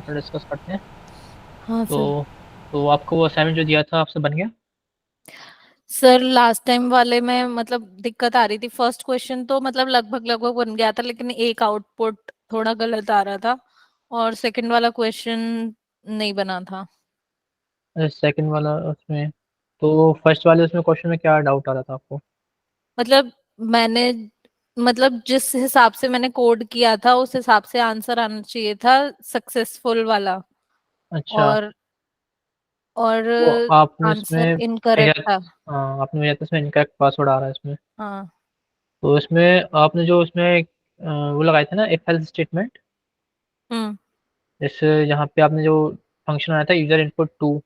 थोड़ा डिस्कस करते हैं। हाँ सर। तो आपको वो असाइनमेंट जो दिया था आपसे बन गया? सर लास्ट टाइम वाले में मतलब दिक्कत आ रही थी। फर्स्ट क्वेश्चन तो मतलब लगभग लगभग बन गया था, लेकिन एक आउटपुट थोड़ा गलत आ रहा था, और सेकंड वाला क्वेश्चन नहीं बना था। सेकंड वाला उसमें, तो फर्स्ट वाले उसमें क्वेश्चन में क्या डाउट आ रहा था आपको? मतलब मैंने मतलब जिस हिसाब से मैंने कोड किया था उस हिसाब से आंसर आना चाहिए था, सक्सेसफुल वाला। अच्छा। और और तो आपने आंसर इसमें इनकरेक्ट भेजा, था। हाँ आपने भेजा था इसमें इनकरेक्ट पासवर्ड आ रहा है इसमें। हाँ। तो इसमें आपने जो इसमें वो लगाए थे ना इफ एल्स स्टेटमेंट, हम्म। जैसे जहाँ पे आपने जो फंक्शन आया था यूजर इनपुट टू,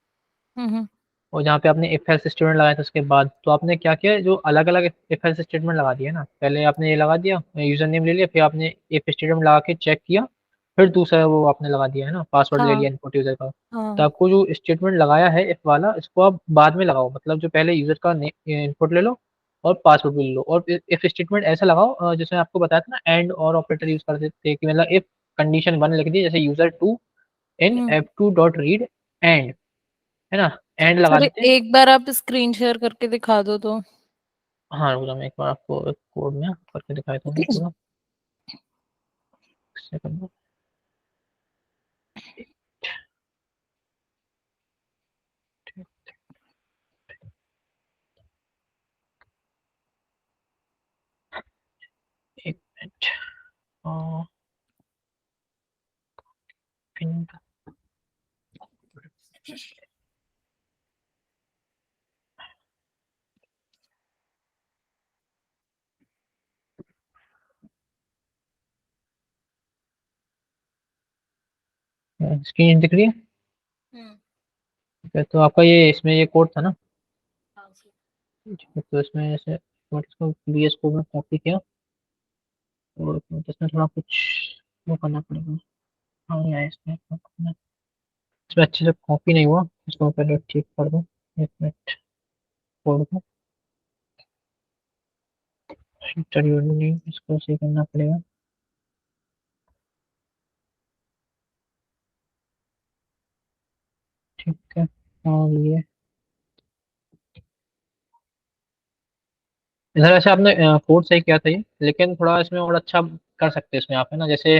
हम्म। और जहाँ पे आपने इफ एल्स स्टेटमेंट लगाया था उसके बाद, तो आपने क्या किया, जो अलग अलग इफ एल्स स्टेटमेंट लगा दिया ना, पहले आपने ये लगा दिया यूजर नेम ले लिया, फिर आपने इफ स्टेटमेंट लगा के चेक किया, फिर दूसरा वो आपने लगा दिया है ना, पासवर्ड ले हाँ। लिया इनपुट यूजर का। तो हाँ। आपको जो स्टेटमेंट लगाया है इफ वाला, इसको आप बाद में लगाओ, मतलब जो पहले यूजर का इनपुट ले लो और पासवर्ड भी ले लो, और इफ स्टेटमेंट ऐसा लगाओ जिसमें आपको बताया था ना एंड और ऑपरेटर यूज करते थे, कि मतलब इफ कंडीशन वन लिख दी, जैसे user two in hmm. F two dot read and, है ना, एंड लगा सर देते हैं। एक बार आप स्क्रीन शेयर करके दिखा दो तो। हाँ रुको, मैं एक बार आपको एक कोड में करके दिखाई दूंगा पूरा। सेकंड में, एक मिनट। पिन, स्क्रीन दिख रही है? हम्म। ठीक है, तो आपका ये इसमें ये कोड था ना? हाँ सर। ठीक है, तो इसमें जैसे मैं इसको बी एस कोड में कॉपी किया, और इसमें थोड़ा कुछ वो करना पड़ेगा। हाँ ये है, इसमें इसमें अच्छे से कॉपी नहीं हुआ, इसको पहले ठीक कर दूँ। एक मिनट, कोड को इंटरव्यू नहीं, इसको सही करना पड़ेगा। ठीक है, और ये इधर ऐसे आपने कोड सही किया था ये, लेकिन थोड़ा इसमें और अच्छा कर सकते हैं इसमें आप, है ना, जैसे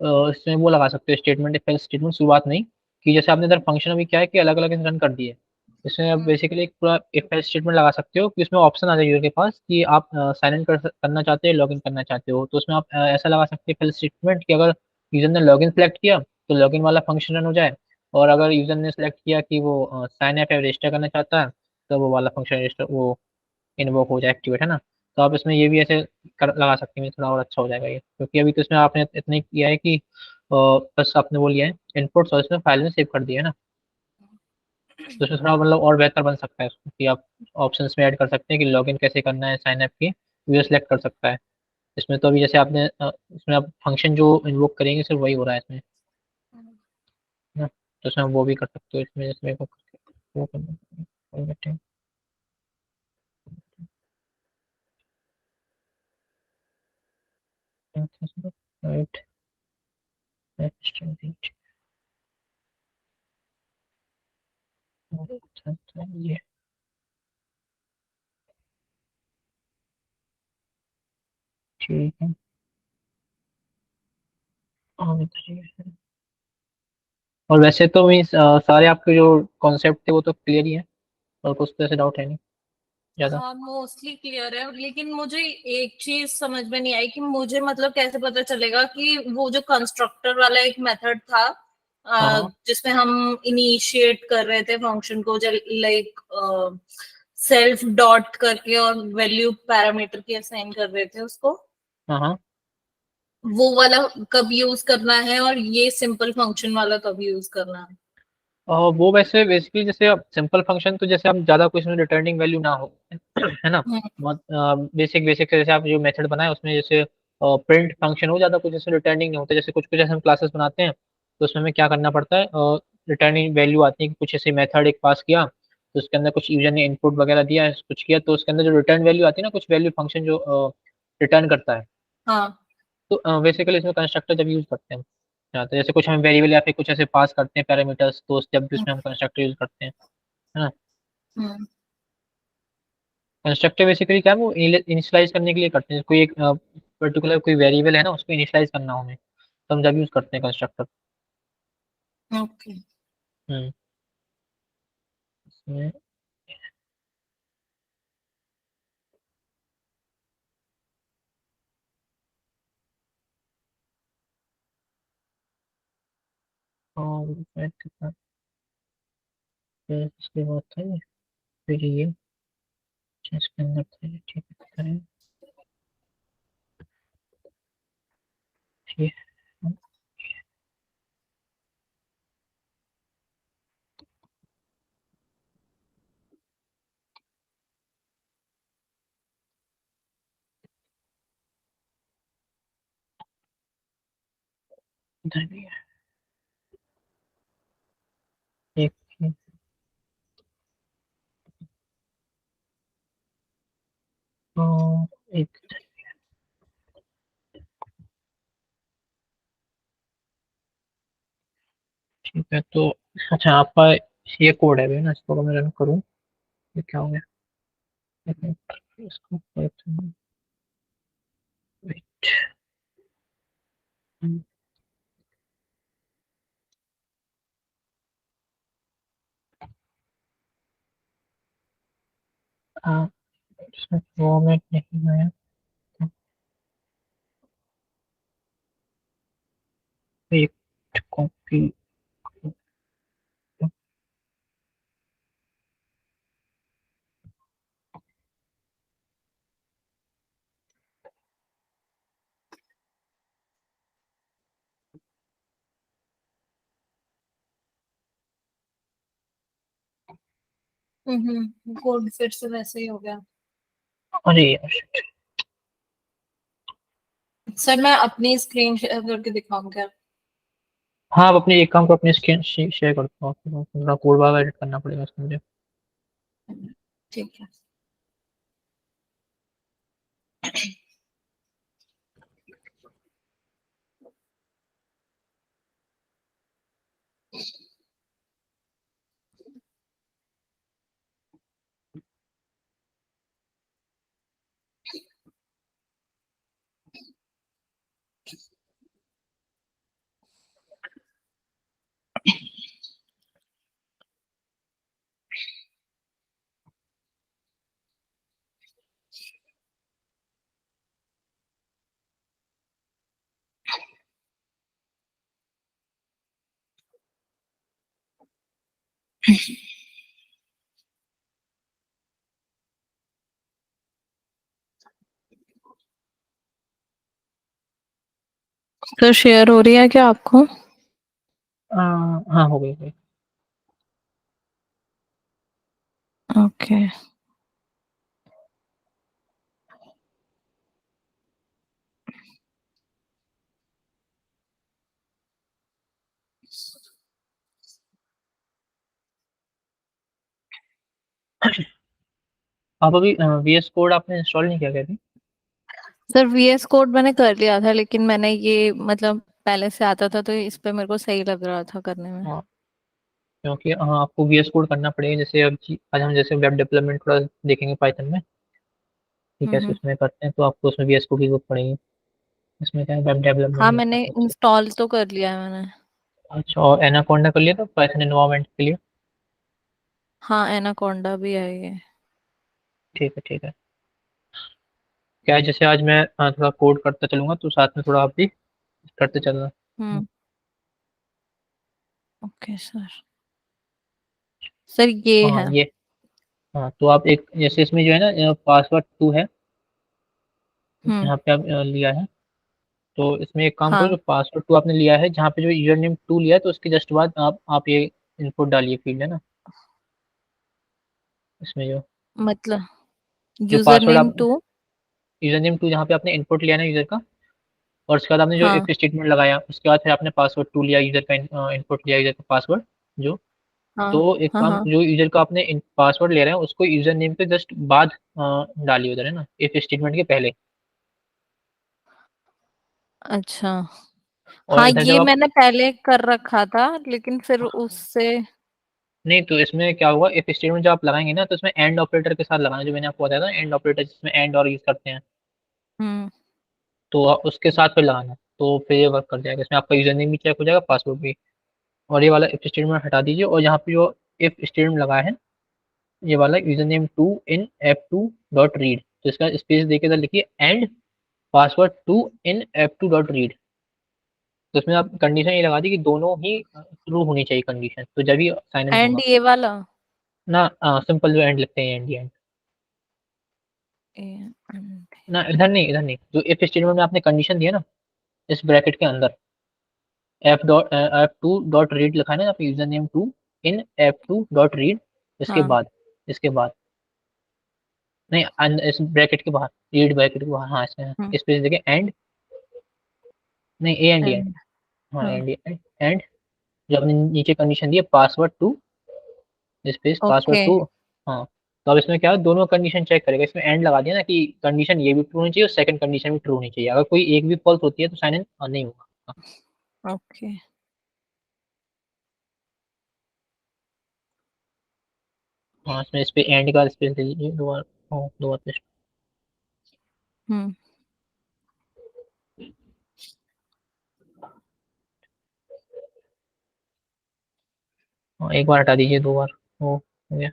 इसमें वो लगा सकते हो स्टेटमेंट, इफ एल्स स्टेटमेंट शुरुआत नहीं, कि जैसे आपने इधर फंक्शन अभी क्या है कि अलग अलग रन कर दिए, इसमें आप हम्म। बेसिकली एक पूरा इफ एल्स स्टेटमेंट लगा सकते हो, कि उसमें ऑप्शन आ जाए यूजर के पास कि आप साइन इन करना चाहते हो, लॉगिन करना चाहते हो, तो उसमें आप ऐसा लगा सकते हो इफ एल्स स्टेटमेंट कि अगर यूजर ने लॉगिन सेलेक्ट किया तो लॉगिन वाला फंक्शन रन हो जाए, और अगर यूजर ने सेलेक्ट किया कि वो साइन अप या रजिस्टर करना चाहता है, तो वो वाला फंक्शन रजिस्टर वो इन्वोक हो जाए, एक्टिवेट, है ना। तो आप इसमें ये भी ऐसे लगा सकते हैं, थोड़ा और अच्छा हो जाएगा ये, क्योंकि अभी तो इसमें आपने इतना ही किया है कि बस आपने वो लिया है इनपुट और इसमें फाइल में सेव कर दिया है ना। तो इसमें थोड़ा मतलब और बेहतर बन सकता है इसको, कि आप ऑप्शंस में ऐड कर सकते हैं कि लॉगिन कैसे करना है, साइन अप की यूजर सेलेक्ट कर सकता है। इसमें तो अभी जैसे आपने इसमें आप फंक्शन जो इन्वोक करेंगे सिर्फ वही हो रहा है इसमें, है ना। तो इसमें वो भी कर सकते हो, इसमें जैसे वो करना राइट, ये ठीक है। हाँ, बताइए। और वैसे तो मीन्स सारे आपके जो कॉन्सेप्ट थे वो तो क्लियर ही है, और कुछ तो ऐसे डाउट है नहीं ज़्यादा। हाँ मोस्टली क्लियर है, लेकिन मुझे एक चीज समझ में नहीं आई कि मुझे मतलब कैसे पता चलेगा कि वो जो कंस्ट्रक्टर वाला एक मेथड था, हाँ हाँ जिसमें हम इनिशिएट कर रहे थे फंक्शन को, लाइक सेल्फ डॉट करके और वैल्यू पैरामीटर की असाइन कर रहे थे उसको, हाँ हाँ। वो वाला कब यूज करना है और ये सिंपल फंक्शन वाला कब यूज करना है? वो वैसे बेसिकली जैसे अब सिंपल फंक्शन तो जैसे आप ज़्यादा कुछ उसमें रिटर्निंग वैल्यू ना हो, है ना, हम्म। बहुत बेसिक बेसिक से जैसे आप जो मेथड बनाए उसमें जैसे प्रिंट फंक्शन हो, ज़्यादा कुछ जैसे रिटर्निंग नहीं होता, जैसे कुछ कुछ जैसे हम क्लासेस बनाते हैं तो उसमें हमें क्या करना पड़ता है, रिटर्निंग वैल्यू आती है कि कुछ ऐसे मेथड एक पास किया, तो उसके अंदर कुछ यूजर ने इनपुट वगैरह दिया, कुछ किया, तो उसके अंदर जो रिटर्न वैल्यू आती है ना, कुछ वैल्यू फंक्शन जो रिटर्न करता है। हाँ। तो बेसिकली इसमें कंस्ट्रक्टर जब यूज करते हैं, चाहते हैं। जैसे कुछ हम वेरिएबल या फिर कुछ ऐसे पास करते हैं पैरामीटर्स, तो जब भी उसमें हम कंस्ट्रक्टर यूज करते हैं, है ना। हम्म। कंस्ट्रक्टर बेसिकली क्या है, वो इनिशियलाइज करने के लिए करते हैं। कोई एक पर्टिकुलर कोई वेरिएबल है ना, उसको इनिशियलाइज करना हो हमें, तो हम जब यूज करते हैं कंस्ट्रक्टर। ओके। हम्म। इसमें और कितना इसके बाद था ये, फिर ये इसके अंदर था ये, ठीक है। ठीक है। इधर भी है एक, और एक, ठीक है। तो अच्छा, आपका ये कोड है भी ना, इसको अगर मैं रन करूँ, ये क्या हो गया। एक मिनट, इसको वेट। हाँ, इसमें फॉर्मेट नहीं आया। एक कॉपी। कोड फिर से वैसे ही हो गया। अरे यार shit। सर मैं अपनी स्क्रीन शेयर करके दिखाऊं क्या? हाँ, आप अपने एक काम को अपनी स्क्रीन शेयर करता हूँ, थोड़ा कोड वगैरह एडिट करना पड़ेगा उसमें मुझे। ठीक है। सर शेयर हो रही है क्या आपको? हाँ, हो गई। ओके। आप अभी VS कोड आपने इंस्टॉल नहीं किया क्या अभी? सर वीएस कोड मैंने कर लिया था, लेकिन मैंने ये मतलब पहले से आता था तो इस पे मेरे को सही लग रहा था करने में। हाँ, क्योंकि हाँ, आपको VS कोड करना पड़ेगा। जैसे अब आज हम जैसे वेब डेवलपमेंट थोड़ा देखेंगे पाइथन में, ठीक है, हम्म। उसमें करते हैं, तो आपको उसमें VS कोड की जरूरत पड़ेगी। इसमें क्या है, वेब डेवलपमेंट हाँ में मैंने सबसे। इंस्टॉल तो कर लिया है मैंने। अच्छा, और एनाकोंडा कर लिया था पाइथन एनवायरनमेंट के लिए? हाँ एनाकोंडा भी है ये। ठीक है, ठीक है। क्या है, जैसे आज मैं थोड़ा कोड करता चलूंगा, तो साथ में थोड़ा आप भी करते चलना। हम्म। Okay sir. सर ये हाँ है। ये, हाँ तो आप एक जैसे इसमें जो है ना पासवर्ड 2 है, हम्म। यहाँ पे आप लिया है, तो इसमें एक काम करो, जो हाँ पासवर्ड 2 आपने लिया है, जहाँ पे जो यूजर नेम 2 लिया है, तो उसके जस्ट बाद आप ये इनपुट डालिए, फील्ड है ना इसमें मतलब जो यूजर पासवर्ड नेम आप, टू। यूजर नेम 2 जहाँ पे आपने इनपुट लिया ना यूजर का, और उसके बाद आपने जो हाँ इफ स्टेटमेंट लगाया, उसके बाद फिर आपने पासवर्ड 2 लिया, यूजर का इनपुट लिया, यूजर का पासवर्ड जो, हाँ तो एक हाँ काम, हाँ। जो यूजर का आपने पासवर्ड ले रहे हैं, उसको यूजर नेम के जस्ट बाद डालिए उधर, है ना, इफ स्टेटमेंट के पहले। अच्छा। और हाँ, इधर जब ये आप, मैंने पहले कर रखा था, लेकिन फिर उससे। नहीं तो इसमें क्या होगा, इफ स्टेटमेंट जब आप लगाएंगे ना, तो इसमें एंड ऑपरेटर के साथ लगाना, जो मैंने आपको बताया था एंड ऑपरेटर, जिसमें एंड और यूज करते हैं, हम्म। तो उसके साथ फिर लगाना, तो फिर ये वर्क कर जाएगा। इसमें आपका यूजर नेम भी चेक हो जाएगा, पासवर्ड भी। और ये वाला इफ स्टेटमेंट हटा दीजिए, और यहाँ पे जो इफ स्टेटमेंट लगा है, ये वाला user name two in F two dot read, तो इसका स्पेस देके इधर लिखिए and password two in F two dot read. तो इसमें आप कंडीशन ये लगा दी कि दोनों ही ट्रू होनी चाहिए कंडीशन, तो जब ही साइन इन एंड होगा ये वाला। ना। सिंपल जो एंड लिखते हैं, एंड एंड। and- ना इधर नहीं, इधर नहीं, जो इफ स्टेटमेंट में आपने कंडीशन दिया ना, इस ब्रैकेट के अंदर एफ टू डॉट रीड लिखा है ना यहाँ पे, user name two in F two dot read, इसके हाँ। बाद, इसके बाद, नहीं इस ब्रैकेट के बाहर, रीड ब्रैकेट के बाहर, हाँ इसमें हम्म। स्पेस देके एंड, नहीं ए एंड एंड, एंड। हाँ हाँ। एंड एंड, जो आपने नीचे कंडीशन दी है password two space password okay. Two, हाँ। तो अब इसमें क्या है, दोनों कंडीशन चेक करेगा, इसमें एंड लगा दिया ना कि कंडीशन ये भी ट्रू होनी चाहिए और सेकंड कंडीशन भी ट्रू होनी चाहिए, अगर कोई एक भी फॉल्स होती है तो साइन इन नहीं होगा। ओके। हाँ इसमें इस पे एंड का स्पेस दे दीजिए दो बार, हाँ दो बार पेस्ट। हम्म। हाँ एक बार हटा दीजिए, दो बार, हो गया।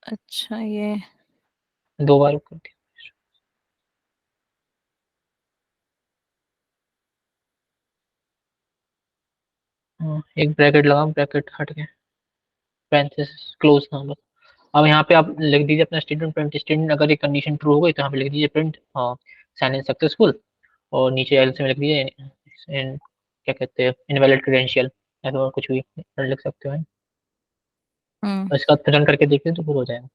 अच्छा, ये। दो बार कर दिया। हाँ एक ब्रैकेट लगा, ब्रैकेट हट गया, पैरेंथेसिस क्लोज, हाँ बस। अब यहाँ पे आप लिख दीजिए अपना स्टेटमेंट, प्रिंट स्टेटमेंट, अगर ये कंडीशन ट्रू हो गई तो यहाँ पे लिख दीजिए प्रिंट साइन इन सक्सेसफुल, और नीचे एल्स में लिख दीजिए क्या कहते हैं, इनवैलिड क्रेडेंशियल, ऐसा और कुछ भी लिख सकते हो। हम्म। और इसका रन करके देखते हैं तो फिर हो जाएगा।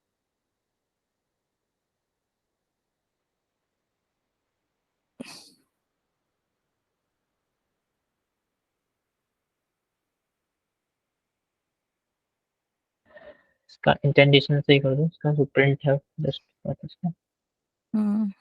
इसका इंटेंडेशन सही कर दो, इसका जो प्रिंट है जस्ट इसका। हम्म।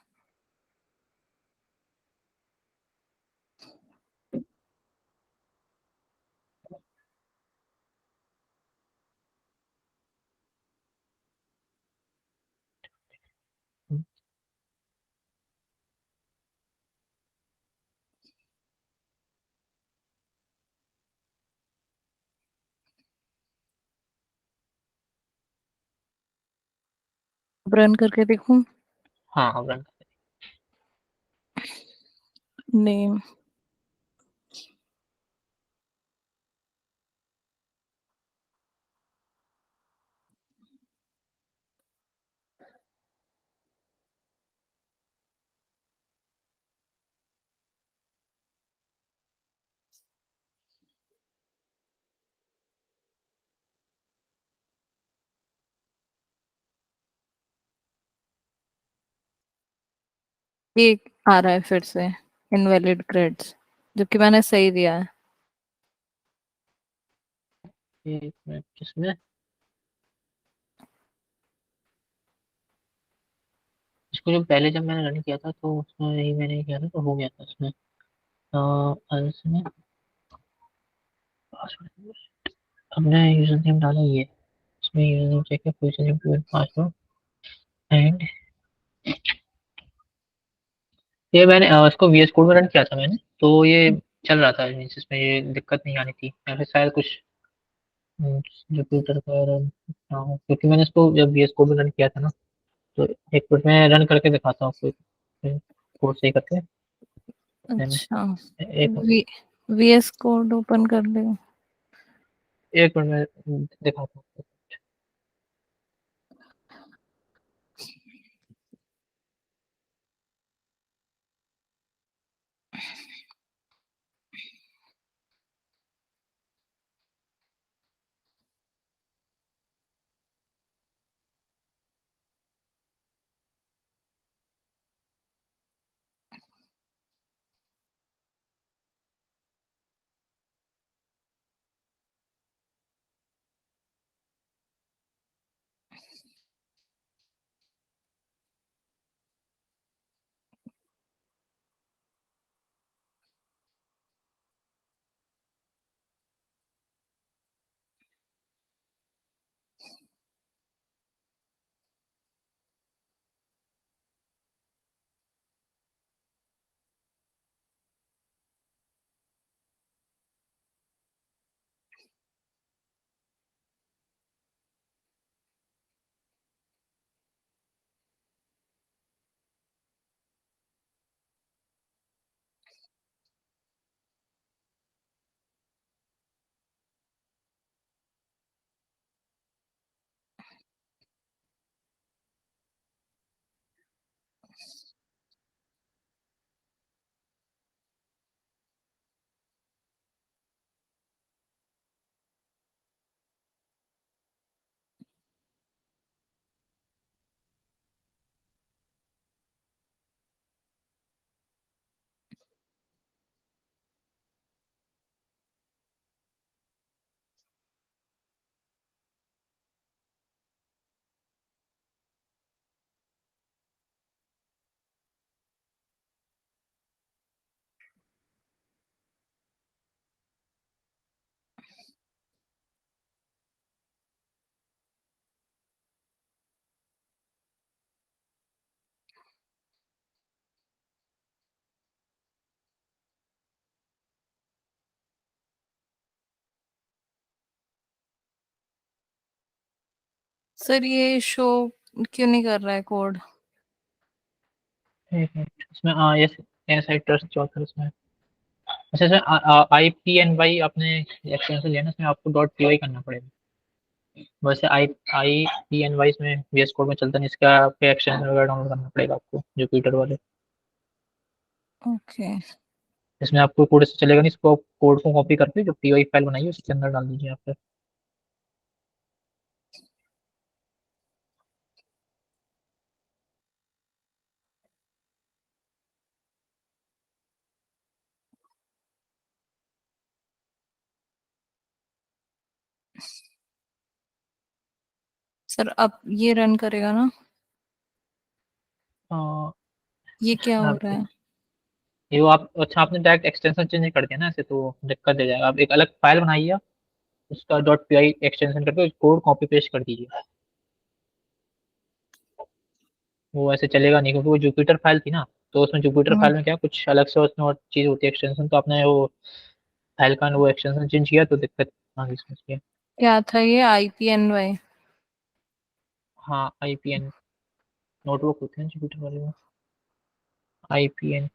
रन करके देखूं। हाँ अब रन। नेम। ये आ रहा है फिर से, इनवैलिड क्रेडिट्स, जबकि मैंने सही दिया है। एक मिनट, किसमें, इसको जो पहले जब मैंने रन किया था तो उसमें यही मैंने किया था तो हो गया था उसमें। इसमें पासवर्ड, हमने यूजर नेम डाला ये, इसमें यूजर नेम चेक है, यूजर नेम पासवर्ड एंड, ये मैंने इसको वीएस कोड में रन किया था मैंने, तो ये चल रहा था, मीन्स इसमें ये दिक्कत नहीं आनी थी, या फिर शायद कुछ कंप्यूटर का रन ना हो, क्योंकि मैंने इसको जब वीएस कोड में रन किया था ना, तो एक मिनट में रन करके दिखाता हूँ आपको, कोड सही करके मैंने, अच्छा। एक वी वीएस कोड ओपन कर दे। एक मिनट में दिखाता हूँ। सर ये शो क्यों नहीं कर रहा है कोड? एक मिनट, इसमें यस, यस आई ट्रस्ट चौथा इसमें। अच्छा इसमें IPNY आपने एक्सटेंशन लिया ना, इसमें आपको .py करना पड़ेगा। वैसे IPNY इसमें VS कोड में चलता नहीं, इसका आपके एक्सटेंशन वगैरह डाउनलोड करना पड़ेगा आपको, जुपिटर वाले। ओके इसमें आपको कोड से चलेगा नहीं, इसको कोड को कॉपी करके जो PY फाइल बनाई है उसके अंदर डाल दीजिए आप। सर अब ये रन करेगा ना? फिर ये क्या हो रहा आप है? ये वो आप, अच्छा आपने डायरेक्ट एक्सटेंशन चेंज कर दिया ना ऐसे, तो दिक्कत दे जाएगा। आप एक अलग फाइल बनाइए, उसका .py एक्सटेंशन करके कोड कॉपी पेस्ट कर दीजिए। वो ऐसे चलेगा नहीं, क्योंकि वो जुपिटर फाइल थी ना, तो उसमें जुपिटर हम्म, फाइल में क्या कुछ अलग से उसमें और चीज़ होती है एक्सटेंशन, तो आपने वो फाइल का वो एक्सटेंशन चेंज किया तो दिक्कत आ गई इसमें इसलिए। क्या था ये IPNY? हाँ IPN नोटबुक होते हैं जुपिटर वाले में, IPN।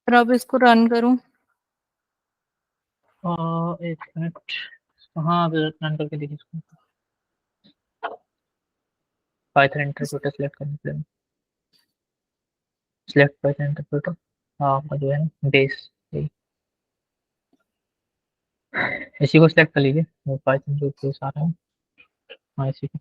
फिर अब इसको रन करूं? एक मिनट, हाँ अब रन करके देखिए इसको। पाइथन इंटरप्रेटर सेलेक्ट करने के लिए सिलेक्ट पाइथन इंटरप्रेटर, हाँ आपका जो है बेस, इसी को सिलेक्ट कर लीजिए, वो पाइथन जो बेस आ रहा है। हाँ इसी को।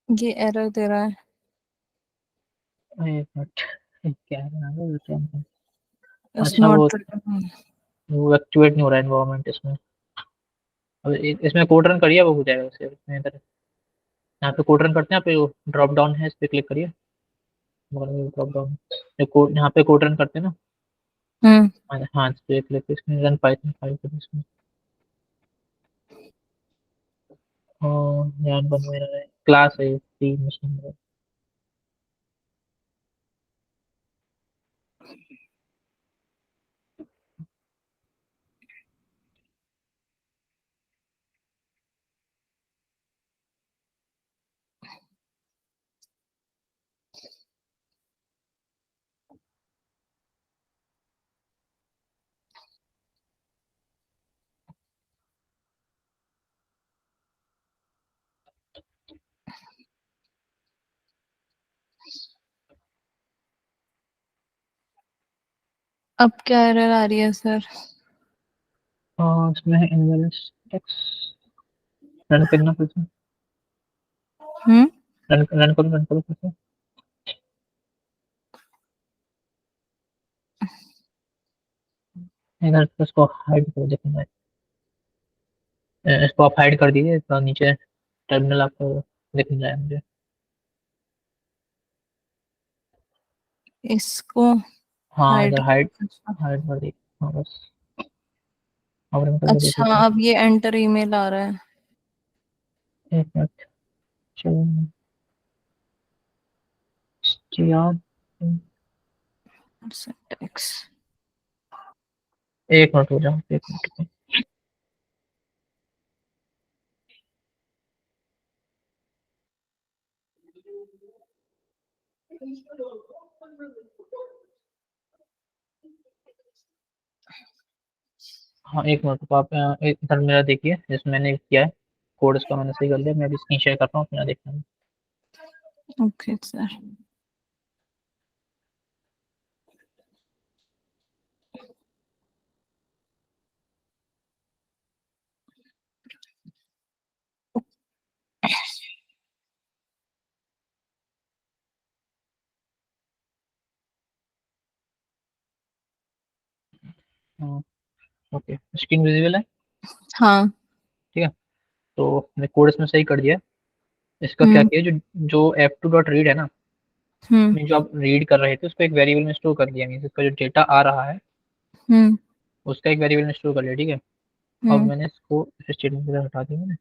ये एरर दे रहा है। एक मिनट, क्या है नाम है रिटर्न। इट्स अच्छा नॉट। वो एक्टिवेट नहीं हो रहा है एनवायरनमेंट इसमें। अब इसमें कोड रन करिए, वो हो जाएगा वैसे इसमें इधर। यहाँ पे कोड रन करते हैं, यहाँ पे ड्रॉप डाउन है, इस पे क्लिक करिए, ड्रॉप डाउन कोड, यहाँ पे कोड रन करते हैं ना। हम्म। हाँ हाँ, इस पे क्लिक, इसमें रन पाइथन फाइल करिए इसमें। यहाँ बन मेरा है क्लास है, सी मशीन। अब क्या एरर आ रही है सर? इसमें है इनवैलिड टेक्स्ट। रन करना फिर से, हम्म। रन करो फिर से। इधर तो इसको हाइड कर देखेंगे, इसको आप हाइड कर दीजिए तो नीचे टर्मिनल आपको दिख जाए मुझे। इसको हाँ इधर हाइड। हाइड, हाइड कर दीजिए, हाँ बस। और हम करके देख अच्छा लेते हैं। अब ये एंटर ईमेल आ रहा है। एक मिनट। चलो जी आप, सिंटैक्स। एक मिनट हो जाओ, एक मिनट। हाँ एक मिनट रुको आप, इधर मेरा देखिए जिसमें मैंने किया है कोड, इसका मैंने सही कर लिया, मैं अभी स्क्रीन शेयर कर रहा हूँ, अपना देखना। Okay sir. हाँ ओके, स्क्रीन विजिबल है। हाँ। ठीक है, तो मैंने कोड इसमें सही कर दिया है। इसका क्या हम्म। किया, जो जो एफ टू डॉट रीड है ना, हम्म। में जो आप रीड कर रहे थे उसको एक वेरिएबल में स्टोर कर दिया, मीन्स इसका जो डेटा आ रहा है हम्म। उसका एक वेरिएबल में स्टोर कर लिया। ठीक है, अब हम्म। मैंने इसको इस स्टेटमेंट से हटा दिया मैंने,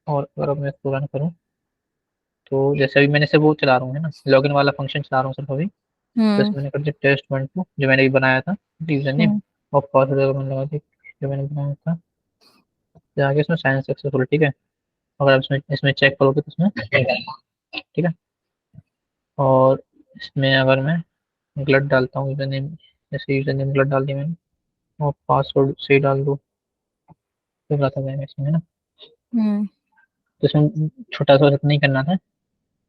और अगर अब मैं इसको रन करूँ तो जैसे अभी मैंने सिर्फ वो चला रहा हूँ, है ना, लॉगिन वाला फंक्शन चला रहा हूँ सिर्फ अभी। तो हम्म। इसमें मैंने कर दिया टेस्ट वन टू, जो मैंने अभी बनाया था, यूजर नेम हम्म। और पासवर्ड अगर मैंने लगा दिया जो मैंने बनाया था, फिर आगे इसमें साइन सक्सेसफुल। ठीक है, अगर आप इसमें इसमें चेक करोगे तो इसमें ठीक है, और इसमें अगर मैं गलत डालता हूँ यूजर नेम, जैसे यूजर नेम गलत डाल दिया मैंने और पासवर्ड सही डाल दूँ तो गलत आ जाएगा इसमें, है ना। हम्म। तो इसमें छोटा सा नहीं करना था,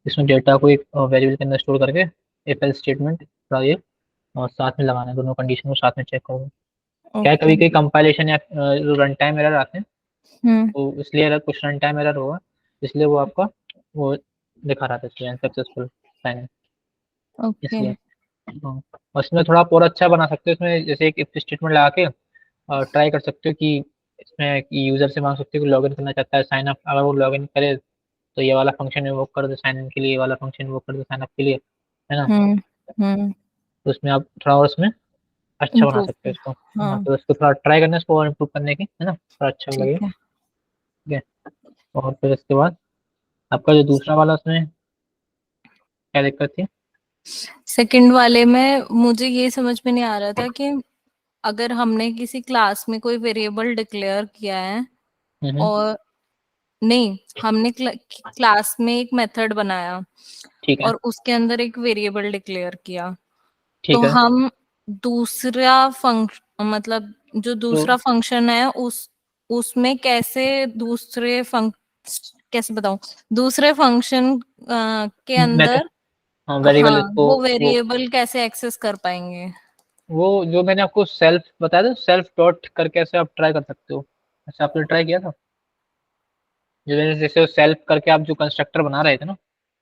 इसमें डेटा को एक वेरिएबल के अंदर स्टोर करके इफ एल्स स्टेटमेंट का ये साथ में लगाना है, दोनों कंडीशन को साथ में चेक करोगे। क्या है, ओके। कभी कभी कंपाइलेशन या रन टाइम एरर आते हैं, हम्म। तो इसलिए अगर कुछ रन टाइम एरर होगा इसलिए वो आपका वो दिखा रहा था सक्सेसफुल साइन, ओके। इसलिए। हाँ, और इसमें थोड़ा आप और अच्छा बना सकते हो, इसमें जैसे एक इफ स्टेटमेंट लगा के ट्राई कर सकते हो कि इसमें यूजर से मांग सकते हो कि लॉगिन करना चाहता है, साइन अप, अगर वो लॉगिन करे तो ये वाला फंक्शन वो कर दे साइन इन के लिए, ये वाला फंक्शन वो कर दे साइन अप के लिए, है ना। हम्म। हम्म। तो उसमें आप थोड़ा और इसमें अच्छा बना सकते हो इम्प्रूव। इसको। हाँ, हाँ। तो इसको थोड़ा ट्राई करना है, इसको और इम्प्रूव करने की, है ना, थोड़ा अच्छा ठीक लगेगा। है। ठीक है, और फिर इसके बाद आपका जो दूसरा वाला उसमें क्या दिक्कत थी। सेकंड वाले में मुझे ये समझ में नहीं आ रहा था कि अगर हमने किसी क्लास में कोई वेरिएबल डिक्लेयर किया है हम्म। और नहीं, हमने क्लास में एक मेथड बनाया ठीक है। और उसके अंदर एक वेरिएबल डिक्लेयर किया, तो ठीक है, हम दूसरा फंक्शन मतलब जो तो दूसरा फंक्शन है उसमें कैसे कैसे बताऊं, दूसरे फंक्शन के मेथड, अंदर हाँ वेरिएबल हाँ इसको वो वो वेरिएबल कैसे एक्सेस कर पाएंगे। वो जो मैंने आपको सेल्फ बताया था, सेल्फ डॉट करके ऐसे आप ट्राई कर सकते हो। ऐसे आपने ट्राई किया था, जो मैंने जैसे सेल्फ करके आप जो कंस्ट्रक्टर बना रहे थे ना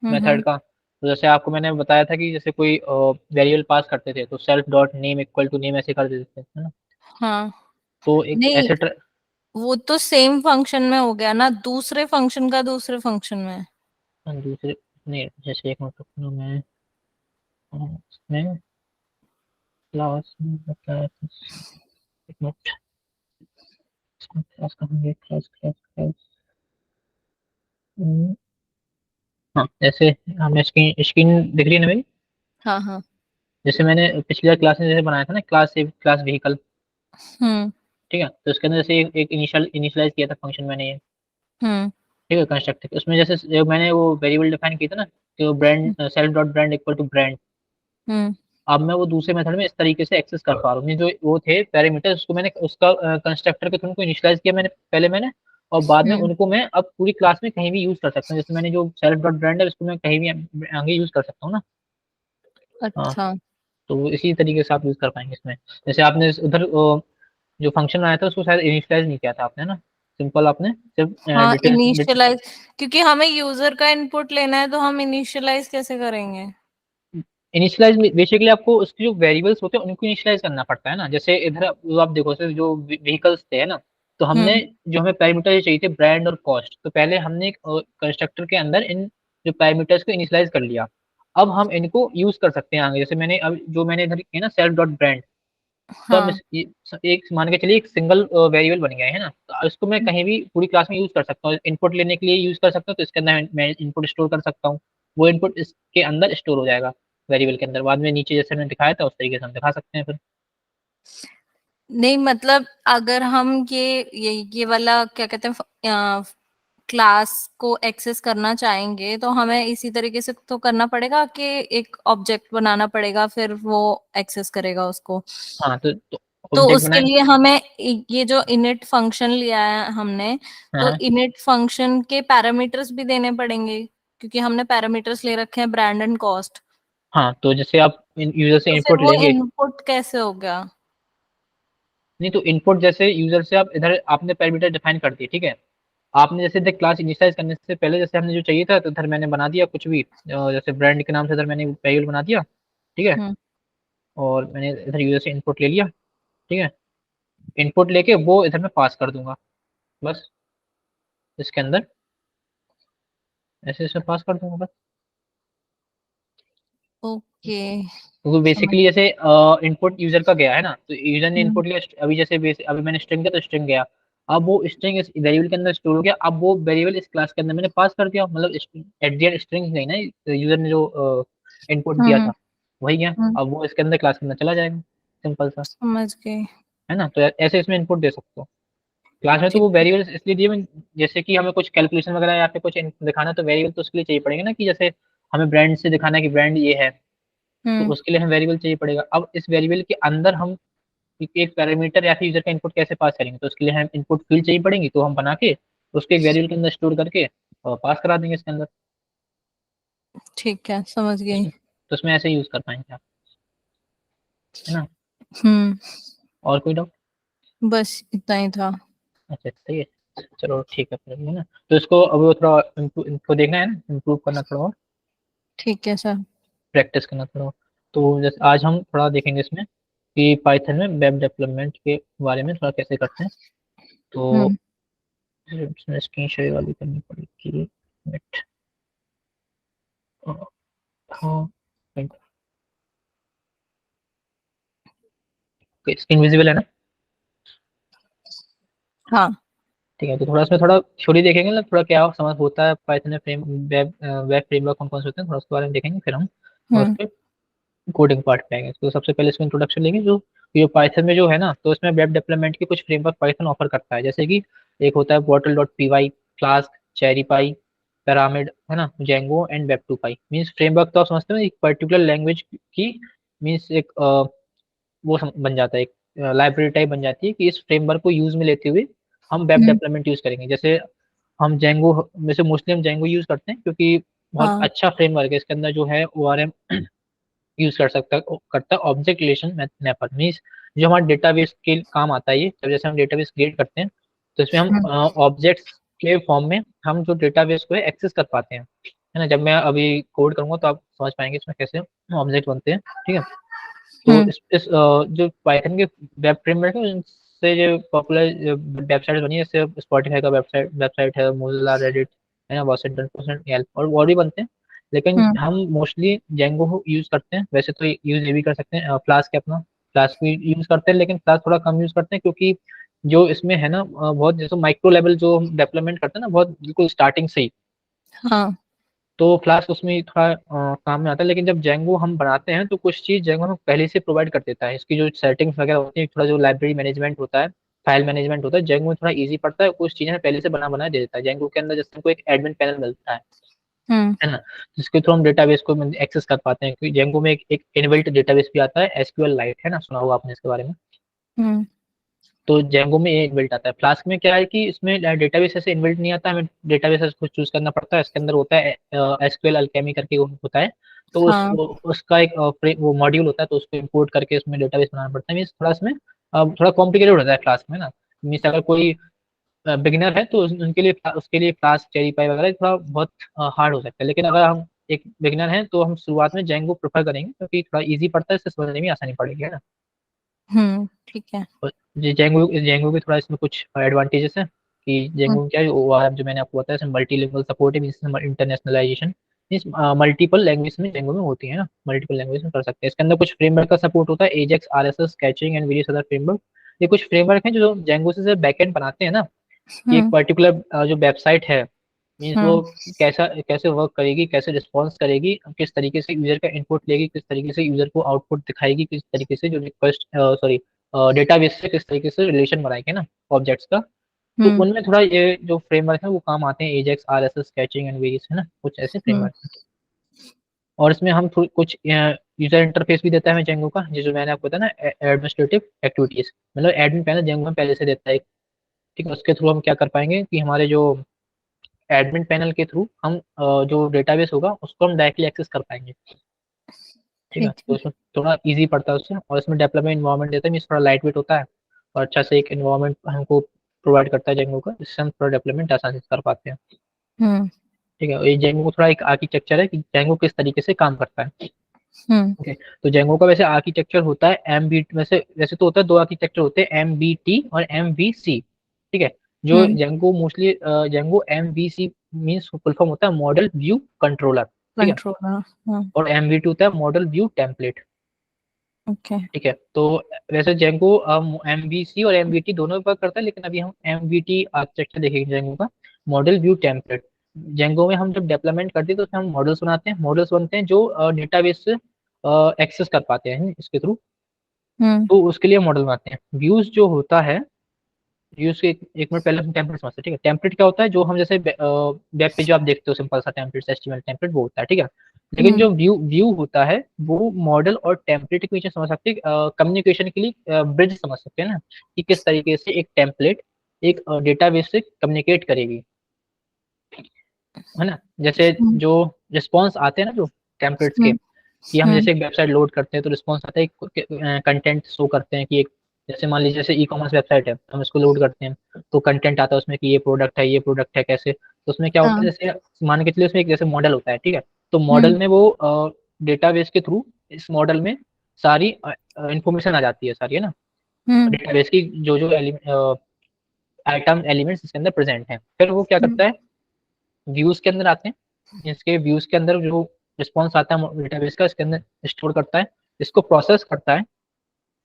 मेथड हम्म। का, तो जैसे आपको मैंने बताया था कि जैसे कोई वेरिएबल पास करते थे तो self dot name equal to name ऐसे कर देते थे, है ना। हाँ। तो एक नहीं, ऐसे वो तो सेम फंक्शन में हो गया ना, दूसरे फंक्शन का दूसरे फंक्शन में। दूसरे, नहीं जैसे एक मिनट रुकना, मैं इसमें क्लास में बताया था, एक मिनट, इसमें क्लास कहाँ गई, क्लास क्लास क्लास, हाँ जैसे हमें स्क्रीन स्क्रीन दिख रही है ना मेरी, हाँ हाँ। जैसे मैंने पिछले क्लास में जैसे बनाया था ना क्लास से क्लास व्हीकल। हम्म। ठीक है, तो इसके अंदर जैसे एक इनिशियलाइज किया था फंक्शन मैंने ये, हम्म। ठीक है, कंस्ट्रक्ट उसमें जैसे मैंने वो वेरिएबल डिफाइन किया था ना कि वो brand self dot brand equal to brand. Hmm. अब मैं वो दूसरे मेथड में इस तरीके से एक्सेस कर पा रहा हूँ, ये जो वो थे पैरामीटर उसको मैंने उसका कंस्ट्रक्टर के थ्रू उनको इनिशियलाइज किया मैंने पहले मैंने, और बाद में हम्म। उनको मैं अब पूरी क्लास में कहीं भी यूज कर सकता हूँ, जैसे मैंने जो सेल्फ डॉट ब्रांड है उसको मैं कहीं भी आगे यूज कर सकता हूँ ना। हाँ, अच्छा। तो इसी तरीके से आप यूज कर पाएंगे इसमें। जैसे आपने उधर जो फंक्शन आया था उसको शायद इनिशियलाइज नहीं किया था आपने ना, सिंपल आपने सिर्फ हाँ डिटेल। इनिशियलाइज, क्योंकि हमें यूजर का इनपुट लेना है तो हम इनिशियलाइज कैसे करेंगे। इनिशियलाइज बेसिकली आपको उसके जो वेरिएबल्स होते हैं उनको इनिशियलाइज करना पड़ता है ना, जैसे इधर जो आप देखो सर जो व्हीकल्स थे, है ना, तो हमने हम्म। जो हमें पैरामीटर चाहिए थे ब्रांड और कॉस्ट, तो पहले हमने एक कंस्ट्रक्टर के अंदर इन जो पैरामीटर्स को इनिशियलाइज कर लिया। अब हम इनको यूज कर सकते हैं आगे, जैसे मैंने अब जो मैंने इधर किया ना सेल्फ डॉट ब्रांड, तो अब हाँ। एक मान के चलिए एक सिंगल वेरिएबल बन गया है ना, तो इसको मैं कहीं भी पूरी क्लास में यूज कर सकता हूँ, इनपुट लेने के लिए यूज कर सकता हूँ, तो इसके अंदर मैं इनपुट स्टोर कर सकता हूँ, वो इनपुट इसके अंदर स्टोर हो जाएगा वेरिएबल के अंदर, बाद में नीचे जैसे मैंने दिखाया था उस तरीके से हम दिखा सकते हैं फिर। नहीं मतलब अगर हम ये वाला क्या कहते हैं क्लास को एक्सेस करना चाहेंगे तो हमें इसी तरीके से तो करना पड़ेगा कि एक ऑब्जेक्ट बनाना पड़ेगा फिर वो एक्सेस करेगा उसको। हाँ तो तो ऑब्जेक्ट उसके बनाए। लिए हमें ये जो इनिट फंक्शन लिया है हमने, हाँ तो हाँ। इनिट फंक्शन के पैरामीटर्स भी देने पड़ेंगे क्योंकि हमने पैरामीटर्स ले रखे हैं ब्रांड एंड कॉस्ट। हाँ तो जैसे आप यूजर से तो फिर इनपुट वो लेंगे। इनपुट कैसे हो गया? नहीं तो इनपुट जैसे यूजर से आप इधर आपने पैरामीटर डिफाइन कर दिए, ठीक है, आपने जैसे इधर क्लास इनिशियलाइज करने से पहले जैसे हमने जो चाहिए था तो इधर मैंने बना दिया कुछ भी, जैसे ब्रांड के नाम से इधर मैंने वेरिएबल बना दिया, ठीक है, हम्म। और मैंने इधर यूजर से इनपुट ले लिया, ठीक है, इनपुट लेके वो इधर मैं पास कर दूंगा बस, इसके अंदर ऐसे ऐसे पास कर दूंगा बस। ओके। तो समझ। बेसिकली जैसे इनपुट यूजर का गया है ना, तो यूजर ने हम्म। इनपुट लिया, अभी जैसे अभी मैंने स्ट्रिंग दिया तो स्ट्रिंग गया, अब वो स्ट्रिंग इस वेरिएबल के अंदर स्टोर हो गया, अब वो वेरिएबल इस क्लास के अंदर मैंने पास कर दिया, मतलब एट द एंड स्ट्रिंग गई ना, यूजर ने जो इनपुट दिया हम्म। था वही गया, हम्म। अब वो इसके अंदर क्लास के अंदर चला जाएगा, सिंपल सा, समझ गए। है ना, तो ऐसे इसमें इनपुट दे सकते हो। क्लास में तो ठीक वो है। वेरिएबल इसलिए दिए जैसे कि हमें कुछ कैलकुलेशन वगैरह या फिर कुछ दिखाना है, तो वेरिएबल तो उसके लिए चाहिए पड़ेगा ना, कि जैसे हमें ब्रांड से दिखाना है कि ब्रांड ये है, तो हम्म। उसके लिए हमें वेरिएबल चाहिए पड़ेगा। अब इस वेरिएबल के अंदर हम एक पैरामीटर या फिर यूजर का इनपुट कैसे पास करेंगे, तो उसके लिए हम इनपुट फील्ड चाहिए पड़ेंगी, तो हम बना के उसके एक वेरिएबल के अंदर स्टोर करके और पास करा देंगे इसके अंदर। ठीक है, समझ गई। तो उसमें ऐसे यूज कर पाएंगे आप, है ना। हम्म। और कोई डाउट? बस इतना ही था। अच्छा सही है, चलो ठीक है फिर, है ना, तो इसको अब थोड़ा इनको देखना है ना, इम्प्रूव करना थोड़ा और ठीक है सर। प्रैक्टिस करना थोड़ा और। तो जैसे आज हम थोड़ा देखेंगे इसमें कि पाइथन में वेब डेवलपमेंट के बारे में थोड़ा कैसे करते हैं, तो हम्म। इसमें स्क्रीन शेयर वाली करनी पड़ेगी, मिनट, हाँ, स्क्रीन विजिबल है ना। हाँ। ठीक है, तो थोड़ा इसमें थोड़ा थ्योरी देखेंगे ना, थोड़ा क्या समझ होता है पाइथन में, वेब फ्रेमवर्क कौन कौन से होते हैं, थोड़ा उसके बारे में देखेंगे, फिर हम और हम्म। उसके कोडिंग पार्ट पे आएंगे। तो सबसे पहले इसमें इंट्रोडक्शन लेंगे, जो ये पाइथन में जो है ना, तो इसमें वेब डेवलपमेंट के कुछ फ्रेमवर्क पाइथन ऑफर करता है, जैसे कि एक होता है portal dot P Y, flask, cherry py, pyramid, है ना, Django and web two py. Means framework तो आप समझते हो एक पर्टिकुलर लैंग्वेज की, मीन्स एक बन जाता है, एक लाइब्रेरी टाइप बन जाती है, कि इस फ्रेमवर्क को यूज में लेते हुए हम वेब हम्म। डेवलपमेंट यूज करेंगे। जैसे हम जेंगो में से मोस्टली हम जेंगो यूज करते हैं, क्योंकि बहुत हाँ। अच्छा फ्रेमवर्क है, इसके अंदर जो है ORM यूज कर सकता करता है, ऑब्जेक्ट रिलेशन मैपर, मीन्स जो हमारे डेटाबेस के काम आता है ये, जब जैसे हम डेटाबेस क्रिएट करते हैं तो इसमें हम हम्म। ऑब्जेक्ट्स के फॉर्म में हम जो डेटाबेस को एक्सेस कर पाते हैं, है ना। जब मैं अभी कोड करूंगा तो आप समझ पाएंगे इसमें कैसे ऑब्जेक्ट बनते हैं, ठीक है। तो हम्म। जो पाइथन के वेब फ्रेमवर्क है उनसे जो पॉपुलर वेबसाइट बनी है, जैसे स्पॉटिफाई का वेबसाइट वेबसाइट है, मोजिल्ला, रेडिट, है ना, वॉशिंगटन येल्प और भी बनते हैं, लेकिन हम्म। हम मोस्टली जेंगो यूज करते हैं। वैसे तो यूज ये भी कर सकते हैं फ्लास्क, अपना फ्लास्क भी यूज करते हैं, लेकिन फ्लास्क थोड़ा कम यूज करते हैं, क्योंकि जो इसमें है ना बहुत जैसे माइक्रो लेवल जो डेवलपमेंट करते हैं ना, बहुत बिल्कुल स्टार्टिंग से ही, हाँ। तो फ्लास्क उसमें थोड़ा काम में आता है। लेकिन जब जेंगो हम बनाते हैं तो कुछ चीज़ जेंगो हमें पहले से प्रोवाइड कर देता है, इसकी जो सेटिंग्स वगैरह होती है, थोड़ा जो लाइब्रेरी मैनेजमेंट होता है, फाइल मैनेजमेंट होता है, जेंगो में थोड़ा इजी पड़ता है, कुछ चीज़ें पहले से बना दे देता है जेंगो के अंदर। जैसे हमको एक एडमिन पैनल मिलता हम्म। है ना, जिसके थ्रू हम डेटाबेस को एक्सेस कर पाते हैं, क्योंकि जेंगो में एक इनबिल्ट डेटाबेस भी आता है, एसक्यूएल लाइट, है ना, सुना होगा आपने इसके बारे में। हम्म। तो जेंगो में ये इनबिल्ट आता है। फ्लास्क में क्या है कि इसमें डेटाबेस ऐसे इनबिल्ट नहीं आता, हमें डेटाबेस खुद चूज करना पड़ता है। इसके अंदर होता है एसक्यूएल अल्केमी करके होता है, तो हाँ। उसका एक वो मॉड्यूल होता है, तो उसको इंपोर्ट करके उसमें डेटाबेस बनाना पड़ता है। मीन्स थोड़ा इसमें थोड़ा कॉम्प्लिकेटेड होता है फ्लास्क में ना। मीन्स अगर कोई बिगिनर है तो उनके लिए उसके लिए फ्लास्क, चेरी पाई वगैरह थोड़ा बहुत हार्ड हो सकता है, लेकिन अगर हम एक बिगिनर हैं तो हम शुरुआत में जेंगो प्रेफर करेंगे, क्योंकि थोड़ा इजी पड़ता है, इससे समझने में आसानी पड़ेगी, है ना। हम्म। ठीक है। और ये जेंगो जेंगो के थोड़ा इसमें कुछ एडवांटेजेस हैं, कि हम्म। जेंगो क्या है, वो जो मैंने आपको बताया, इसमें मल्टीलिंगुअल सपोर्ट है, इंटरनेशनलाइजेशन, मीन्स मल्टीपल लैंग्वेज में जेंगो में होती है ना, मल्टीपल लैंग्वेज में कर सकते हैं। इसके अंदर कुछ फ्रेमवर्क का सपोर्ट होता है, Ajax, RSS, sketching and various other framework. ये कुछ फ्रेमवर्क हैं जो जेंगो से बैकएंड बनाते हैं ना, कि एक हम्म पर्टिकुलर जो वेबसाइट है, मीन्स वो हम्म कैसा कैसे वर्क करेगी, कैसे रिस्पॉन्स करेगी, किस तरीके से यूजर का इनपुट लेगी, किस तरीके से यूजर को आउटपुट दिखाएगी, किस तरीके से जो रिक्वेस्ट सॉरी डेटाबेस से किस तरीके से रिलेशन बनाएगी ना ऑब्जेक्ट्स का। तो हम्म उनमें थोड़ा ये जो फ्रेमवर्क है वो काम आते हैं, Ajax, RSS, sketching and various, है ना, कुछ ऐसे हम्म फ्रेमवर्क हैं। और इसमें हम कुछ यूजर इंटरफेस भी देता है हमें जेंगो का, जो मैंने आपको बताया ना, एडमिनिस्ट्रेटिव एक्टिविटीज, मतलब एडमिन पैनल जेंगो में पहले से देता है। ठीक है, उसके थ्रू हम क्या कर पाएंगे कि हमारे जो एडमिन पैनल के थ्रू हम जो डेटाबेस होगा उसको हम डायरेक्टली एक्सेस कर पाएंगे। ठीक है, ठीक तो है। उसमें थोड़ा इजी पड़ता है उससे, और इसमें डेवलपमेंट इन्वायरमेंट देता है, मीन्स थोड़ा लाइट वेट होता है, और अच्छा से एक इन्वायरमेंट हमको प्रोवाइड करता है जेंगो का, जिससे हम थोड़ा डेवलपमेंट आसानी से कर पाते हैं। हम्म ठीक है, और ये जेंगो थोड़ा एक आर्किटेक्चर है कि जेंगो किस तरीके से काम करता है। हम्म ओके, तो जेंगो का वैसे आर्किटेक्चर होता है एम बी, वैसे वैसे तो होता है, दो आर्किटेक्चर होते हैं, एम बी टी और एम वी सी। ठीक है, जो hmm Django mostly Django M V C means full form होता है मॉडल व्यू कंट्रोलर। ठीक है, कंट्रोलर। और एम वी टी होता है मॉडल व्यू टेम्पलेट। ओके। ठीक है, तो वैसे जेंगो एम वी सी और एम वी टी दोनों पर करता है, लेकिन अभी हम एम वी टी आर्किटेक्चर देखेंगे जेंगो का, मॉडल व्यू टेम्पलेट। जेंगो में हम जब डेवलपमेंट करते हैं तो उसमें हम मॉडल्स बनाते हैं, मॉडल्स बनते हैं जो डेटाबेस से एक्सेस कर पाते हैं इसके थ्रू। हम्म तो उसके लिए मॉडल बनाते हैं। व्यूज जो होता है, व्यूज के एक मिनट पहले हम टेम्पलेट समझते हैं। ठीक है, टेम्पलेट क्या होता है, जो हम जैसे वेब पे जो आप देखते हो सिंपल सा टेम्पलेट, एचटीएमएल टेम्पलेट, वो होता है। ठीक है, लेकिन हम्म जो व्यू व्यू होता है वो मॉडल और टेम्पलेट के बीच में समझ सकते हैं, कम्युनिकेशन के लिए ब्रिज समझ सकते हैं ना, कि किस तरीके से एक टेम्पलेट एक डेटाबेस से कम्युनिकेट करेगी, है ना। जैसे हम्म जो रिस्पॉन्स आते हैं ना जो टेम्पलेट्स के, हम्म कि हम हम्म जैसे एक वेबसाइट लोड करते हैं तो रिस्पॉन्स आता है, कंटेंट शो करते हैं कि एक, जैसे मान लीजिए जैसे ई कॉमर्स वेबसाइट है, हम इसको लोड करते हैं तो कंटेंट आता है उसमें कि ये प्रोडक्ट है, ये प्रोडक्ट है कैसे। तो उसमें क्या होता हाँ। है, जैसे मान के चलिए उसमें एक जैसे मॉडल होता है। ठीक है, तो हम्म मॉडल में वो डेटाबेस के थ्रू इस मॉडल में सारी इंफॉर्मेशन आ जाती है सारी, है ना, हम्म डेटाबेस की जो जो आइटम एलिमेंट्स इसके अंदर प्रेजेंट हैं। फिर वो क्या हम्म करता है, व्यूज के अंदर आते हैं, इसके व्यूज के अंदर जो रिस्पॉन्स आता है डेटाबेस का, इसके अंदर स्टोर करता है, इसको प्रोसेस करता है,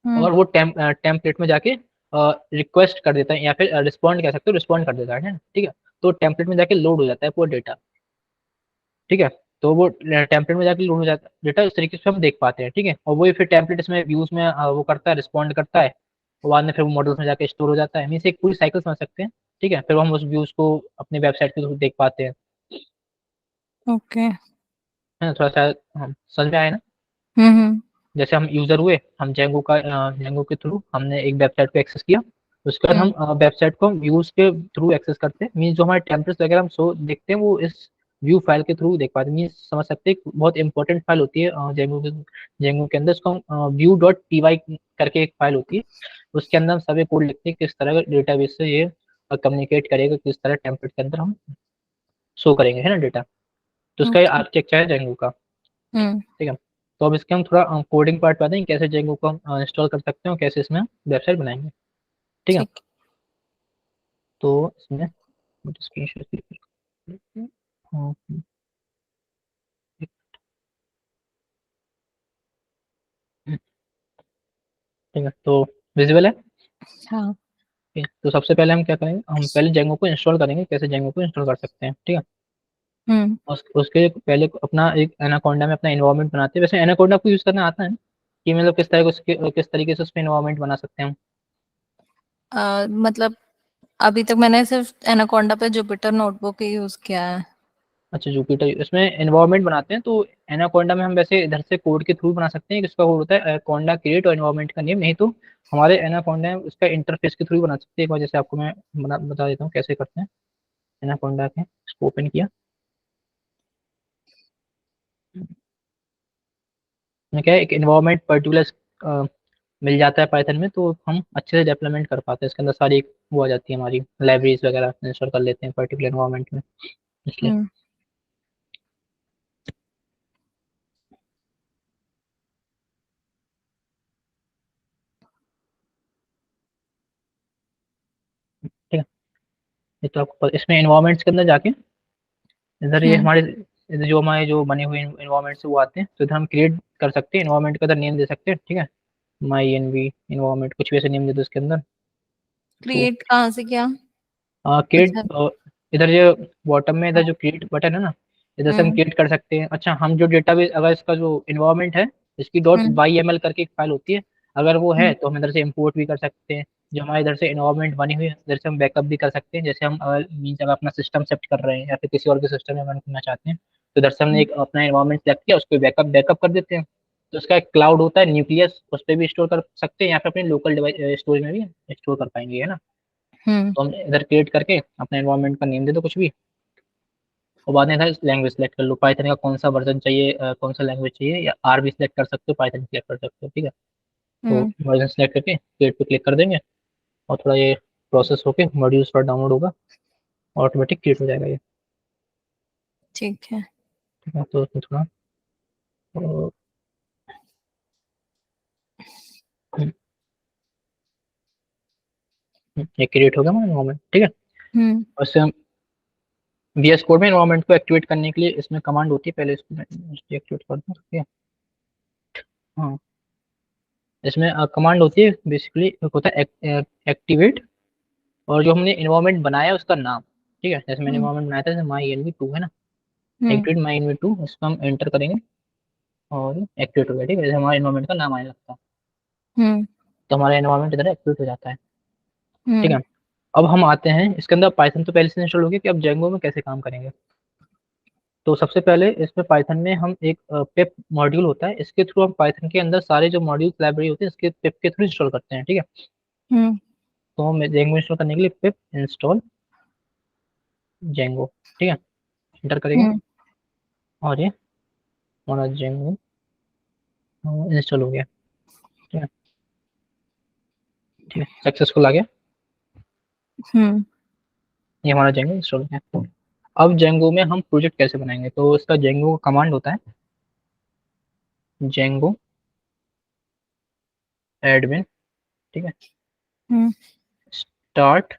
हम्म और वो टेम्पलेट में जाके रिक्वेस्ट कर देता है, या फिर रिस्पॉन्ड कह सकते हो, रिस्पॉन्ड कर देता है। ठीक है, तो टेम्पलेट में जाके लोड हो जाता है पूरा डेटा। ठीक है, तो वो टेम्पलेट में जाके लोड हो जाता है डेटा, इस तरीके से हम देख पाते हैं। ठीक है, और वही फिर टेम्पलेट इसमें व्यूज में वो करता है, रिस्पॉन्ड करता है, और बाद में फिर वो मॉडल्स में जाके स्टोर हो जाता है, मीन्स एक पूरी साइकिल समझ सकते हैं। ठीक है, फिर हम उस व्यूज को अपनी वेबसाइट के थ्रू देख पाते हैं। ओके। है ना, थोड़ा सा हम समझ में आया ना। हम्म। जैसे हम यूजर हुए, हम जेंगो के थ्रू हमने एक वेबसाइट को एक्सेस किया, उसके बाद हम हम्म वेबसाइट को व्यूज के थ्रू एक्सेस करते हैं, मीन्स जो हमारे टेम्पलेट्स वगैरह हम शो देखते हैं वो इस व्यू फाइल के थ्रू देख पाते हैं। मीन्स समझ सकते हैं, बहुत इंपॉर्टेंट फाइल होती है जेंगो के अंदर, उसको हम व्यू डॉट पी वाई करके एक फाइल होती है, उसके अंदर हम सभी कोड लिखते हैं, किस तरह डेटाबेस से ये कम्युनिकेट करेगा, किस तरह टेम्पलेट के अंदर हम शो करेंगे, है ना, डेटा। तो उसका ये ओके। आर्किटेक्चर है जेंगो का। हम्म। ठीक है, तो अब इसके हम थोड़ा कोडिंग पार्ट पे आते हैं, कैसे जेंगो को हम इंस्टॉल कर सकते हैं और कैसे इसमें वेबसाइट बनाएंगे। ठीक है, ठीक। तो इसमें स्क्रीन शेयर, हाँ, ठीक है, तो विजिबल है। हाँ। ठीक है, तो सबसे पहले हम क्या करेंगे, हम पहले जेंगो को इंस्टॉल करेंगे, कैसे जेंगो को इंस्टॉल कर सकते हैं। ठीक है, हम्म। उसके पहले अपना एक एनाकोंडा में अपना इन्वायरमेंट बनाते हैं। वैसे एनाकोंडा को यूज करना आता है, कि मतलब किस तरह किस तरीके से उसमें इन्वायरमेंट बना सकते हैं हम। मतलब अभी तक मैंने सिर्फ एनाकोंडा पे जुपिटर नोटबुक ही यूज किया है। अच्छा, जुपिटर इसमें एनवायरनमेंट बनाते हैं, तो एनाकोंडा में हम वैसे इधर से कोड के थ्रू बना सकते हैं, कि इसका कोड होता है कोंडा क्रिएट और एनवायरनमेंट का नेम, नहीं तो हमारे एनाकोंडा है उसका इंटरफेस के थ्रू बना सकते हैं। एक बार जैसे आपको मैं बता देता हूँ कैसे करते हैं। एनाकोंडा के इसको ओपन किया, मैं क्या है, एक एनवायरनमेंट पर्टिकुलर मिल जाता है पाइथन में, तो हम अच्छे से डेवलपमेंट कर पाते हैं। इसके अंदर सारी वो आ जाती है, हमारी लाइब्रेरीज वगैरह इंस्टॉल कर लेते हैं पर्टिकुलर एनवायरनमेंट में, इसलिए। हम्म। ठीक है, ये तो आपको इसमें एनवायरनमेंट्स के अंदर जाके इधर ये हम्म। हमारे इधर जो हमारे जो बने हुए इन्वायरमेंट से वो आते हैं, तो इधर हम क्रिएट कर सकते हैं इन्वायरमेंट का, इधर नेम दे सकते हैं, ठीक है, माई एन वी इन्वायरमेंट, कुछ भी ऐसे नेम दे दो उसके अंदर। तो क्रिएट कहाँ से क्या? क्रिएट, अच्छा। इधर जो बॉटम में इधर हाँ। जो क्रिएट बटन है ना, इधर से हम हम्म। क्रिएट कर सकते हैं। अच्छा, हम जो डेटाबेस, अगर इसका जो इन्वायरमेंट है, इसकी डॉट हम्म। वाई एम एल करके एक फाइल होती है, अगर वो है हम्म। तो हम इधर से इंपोर्ट भी कर सकते हैं। जो हमारे इधर से इन्वायरमेंट बनी हुई है, इधर से हम बैकअप भी कर सकते हैं। जैसे हम अगर मीन्स अगर अपना सिस्टम सेट कर रहे हैं या फिर किसी और के सिस्टम में रन करना चाहते हैं, तो इधर से हमने एक अपना इन्वायरमेंट सेलेक्ट किया, उसको बैकअप बैकअप कर देते हैं। तो उसका एक क्लाउड होता है न्यूक्लियस, उस पर भी स्टोर कर सकते हैं या फिर अपने लोकल डिवाइस स्टोरेज में भी स्टोर कर पाएंगे, है ना। हम्म। तो हम इधर क्रिएट करके अपने एनवायरनमेंट का नेम दे दो कुछ भी, और बाद में इधर लैंग्वेज सेलेक्ट कर लो, पाइथन का कौन सा वर्जन चाहिए, कौन सा लैंग्वेज चाहिए, या आर भी सिलेक्ट कर सकते हो, पाइथन सिलेक्ट कर सकते हो, ठीक है। तो हम्म। वर्जन सेलेक्ट करके क्रिएट पे क्लिक कर देंगे, और थोड़ा ये प्रोसेस होके मॉड्यूल्स थोड़ा डाउनलोड होगा, ऑटोमेटिक क्रिएट हो जाएगा ये। ठीक है। ठीक है, तो उसमें थोड़ा अ, ये क्रिएट हो गया हमारा एनवायरनमेंट, ठीक है। हम्म। और इससे हम VS कोड में एनवायरनमेंट को एक्टिवेट करने के लिए इसमें कमांड होती है, पहले इसको मैं एक्टिवेट कर दूँ, ठीक है। हाँ, इसमें कमांड होती है, बेसिकली होता है एक्टिवेट, और जो हमने इन्वायरमेंट बनाया है उसका नाम, ठीक है। जैसे मैंने हम्म। इन्वायरमेंट बनाया था, जैसे माई एन वी टू है ना, hmm. Activate my N V two, इसको हम एंटर करेंगे और एक्टिवेट हो गया, ठीक है। जैसे हमारे इन्वायरमेंट का नाम आने लगता है, हम्म। तो हमारा इन्वायरमेंट इधर एक्टिवेट हो जाता है, ठीक हम्म। है। अब हम आते हैं इसके अंदर, पाइथन तो पहले से इंस्टॉल हो गया, कि अब जेंगो में कैसे काम करेंगे। तो सबसे पहले इसमें पाइथन में हम एक पिप मॉड्यूल होता है, इसके थ्रू हम पाइथन के अंदर सारे जो मॉड्यूल लाइब्रेरी होती है इसके पिप के थ्रू इंस्टॉल करते हैं, ठीक है। हम्म। तो हम जेंगो इंस्टॉल करने के लिए पिप इंस्टॉल जेंगो, ठीक है, एंटर करेंगे, हम्म। और ये हमारा जेंगो इंस्टॉल हो गया, ठीक है। ठीक है, सक्सेसफुल आ गया, हम्म। ये हमारा जेंगो इंस्टॉल हो गया। अब जेंगो में हम प्रोजेक्ट कैसे बनाएंगे, तो इसका जेंगो का कमांड होता है जेंगो एडमिन, ठीक है, हम्म। स्टार्ट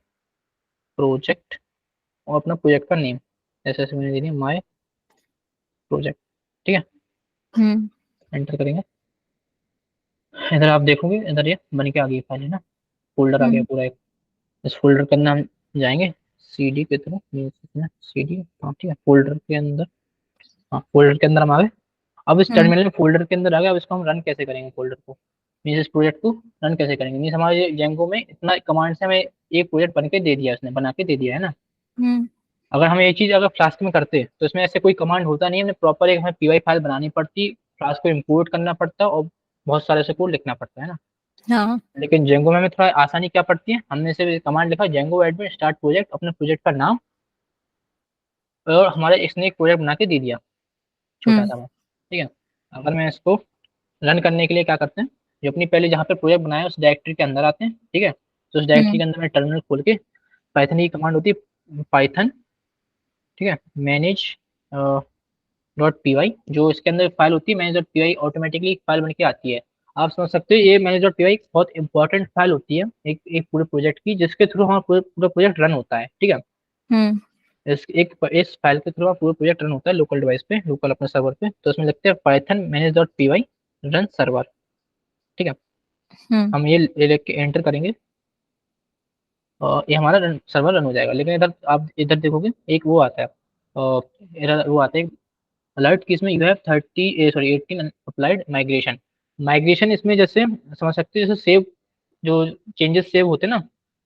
प्रोजेक्ट, और अपना प्रोजेक्ट का नेम, जैसे जैसे मैंने दे दिया माई प्रोजेक्ट, ठीक है, हम्म। एंटर करेंगे। इधर आप देखोगे, इधर ये बन के आ गई फाइल, है ना, फोल्डर आ गया हम्म। पूरा एक। इस फोल्डर के अंदर हम जाएंगे, CD के थ्रू, CD, हाँ ठीक है, फोल्डर के अंदर, हाँ फोल्डर के अंदर हम आ गए। अब इस हम्म। टर्मिनल में फोल्डर के अंदर आ गया, अब इसको हम रन कैसे करेंगे फोल्डर को, मीन्स इस प्रोजेक्ट को रन कैसे करेंगे, मीन्स हमारे जेंगो में इतना कमांड से हमें एक प्रोजेक्ट बन के दे दिया, उसने बना के दे दिया, है ना। हम्म। अगर हम ये चीज अगर फ्लास्क में करते तो इसमें ऐसे कोई कमांड होता नहीं, हमें प्रॉपर एक हमें PY फाइल बनानी पड़ती, फ्लास्क को इम्पोर्ट करना पड़ता, और बहुत सारे से कोड लिखना पड़ता है ना। हाँ। लेकिन जेंगो में हमें थोड़ा आसानी क्या पड़ती है, हमने सिर्फ कमांड लिखा जेंगो एडमिन स्टार्ट प्रोजेक्ट, अपने प्रोजेक्ट का नाम, और हमारे इसने एक प्रोजेक्ट बना के दे दिया, छोटा हम्म। सा बस, ठीक है। अगर मैं इसको रन करने के लिए क्या करते हैं, जो अपनी पहले जहाँ पे प्रोजेक्ट बनाया है उस डायरेक्टरी के अंदर आते हैं, ठीक है। तो उस डायरेक्टरी हम्म। के अंदर में टर्मिनल खोल के पाइथन की कमांड होती है पाइथन, ठीक है, मैनेज .py, जो इसके अंदर फाइल होती है मैनेज .py, ऑटोमेटिकली एक फाइल बन के आती है। आप समझ सकते हो ये मैनेज .py बहुत इंपॉर्टेंट फाइल होती है एक एक पूरे प्रोजेक्ट की, जिसके थ्रू हमारा पूरा पूरा प्रोजेक्ट रन होता है, ठीक है। हम्म। इस फाइल के थ्रू हमारा पूरा प्रोजेक्ट रन होता है लोकल डिवाइस पे, लोकल अपने सर्वर पे, तो उसमें लिखते हैं Python manage .py run server, ठीक है। हम्म। हम ये लिख के एंटर करेंगे, और ये हमारा सर्वर रन हो जाएगा। लेकिन इधर आप इधर देखोगे एक वो आता है, इधर वो आता है अलर्ट कि इसमें you have 18 applied migration. Migration इसमें जैसे समझ सकते हैं, जैसे सेव, जो चेंजेस सेव होते हैं ना,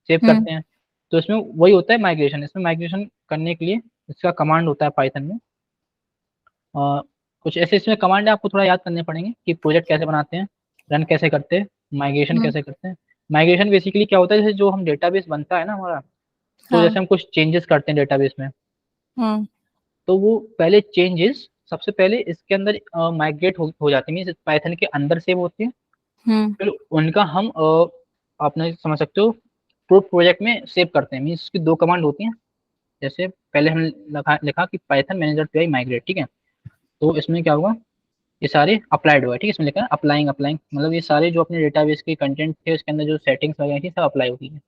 सेव हम्म। करते हैं, तो इसमें वही होता है माइग्रेशन। इसमें माइग्रेशन करने के लिए इसका कमांड होता है पाइथन में, अ, कुछ ऐसे इसमें कमांड है, आपको थोड़ा याद करने पड़ेंगे कि प्रोजेक्ट कैसे बनाते हैं, रन कैसे करते हैं, माइग्रेशन हम्म। कैसे करते हैं। माइग्रेशन बेसिकली क्या होता है, जैसे जो हम डेटाबेस बनता है ना हमारा, तो हाँ। जैसे हम कुछ चेंजेस करते हैं डेटाबेस में, हम्म। तो वो पहले चेंजेस सबसे पहले इसके अंदर माइग्रेट हो जाती है, मीन्स पाइथन के अंदर सेव होती है। हम्म। फिर उनका हम आपने समझ सकते हो प्रोजेक्ट में सेव करते हैं, मीन्स इसकी दो कमांड होती हैं। जैसे पहले हमने लिखा कि Python manager P I migrate, ठीक है। तो इसमें क्या हुआ, ये सारे अप्लाइड हुआ है, ठीक है, इसमें लिखा है अप्लाइंग अप्लाइंग, मतलब ये सारे जो अपने डेटाबेस के कंटेंट थे उसके अंदर जो सेटिंग्स वगैरह थी सब अप्लाई होती है।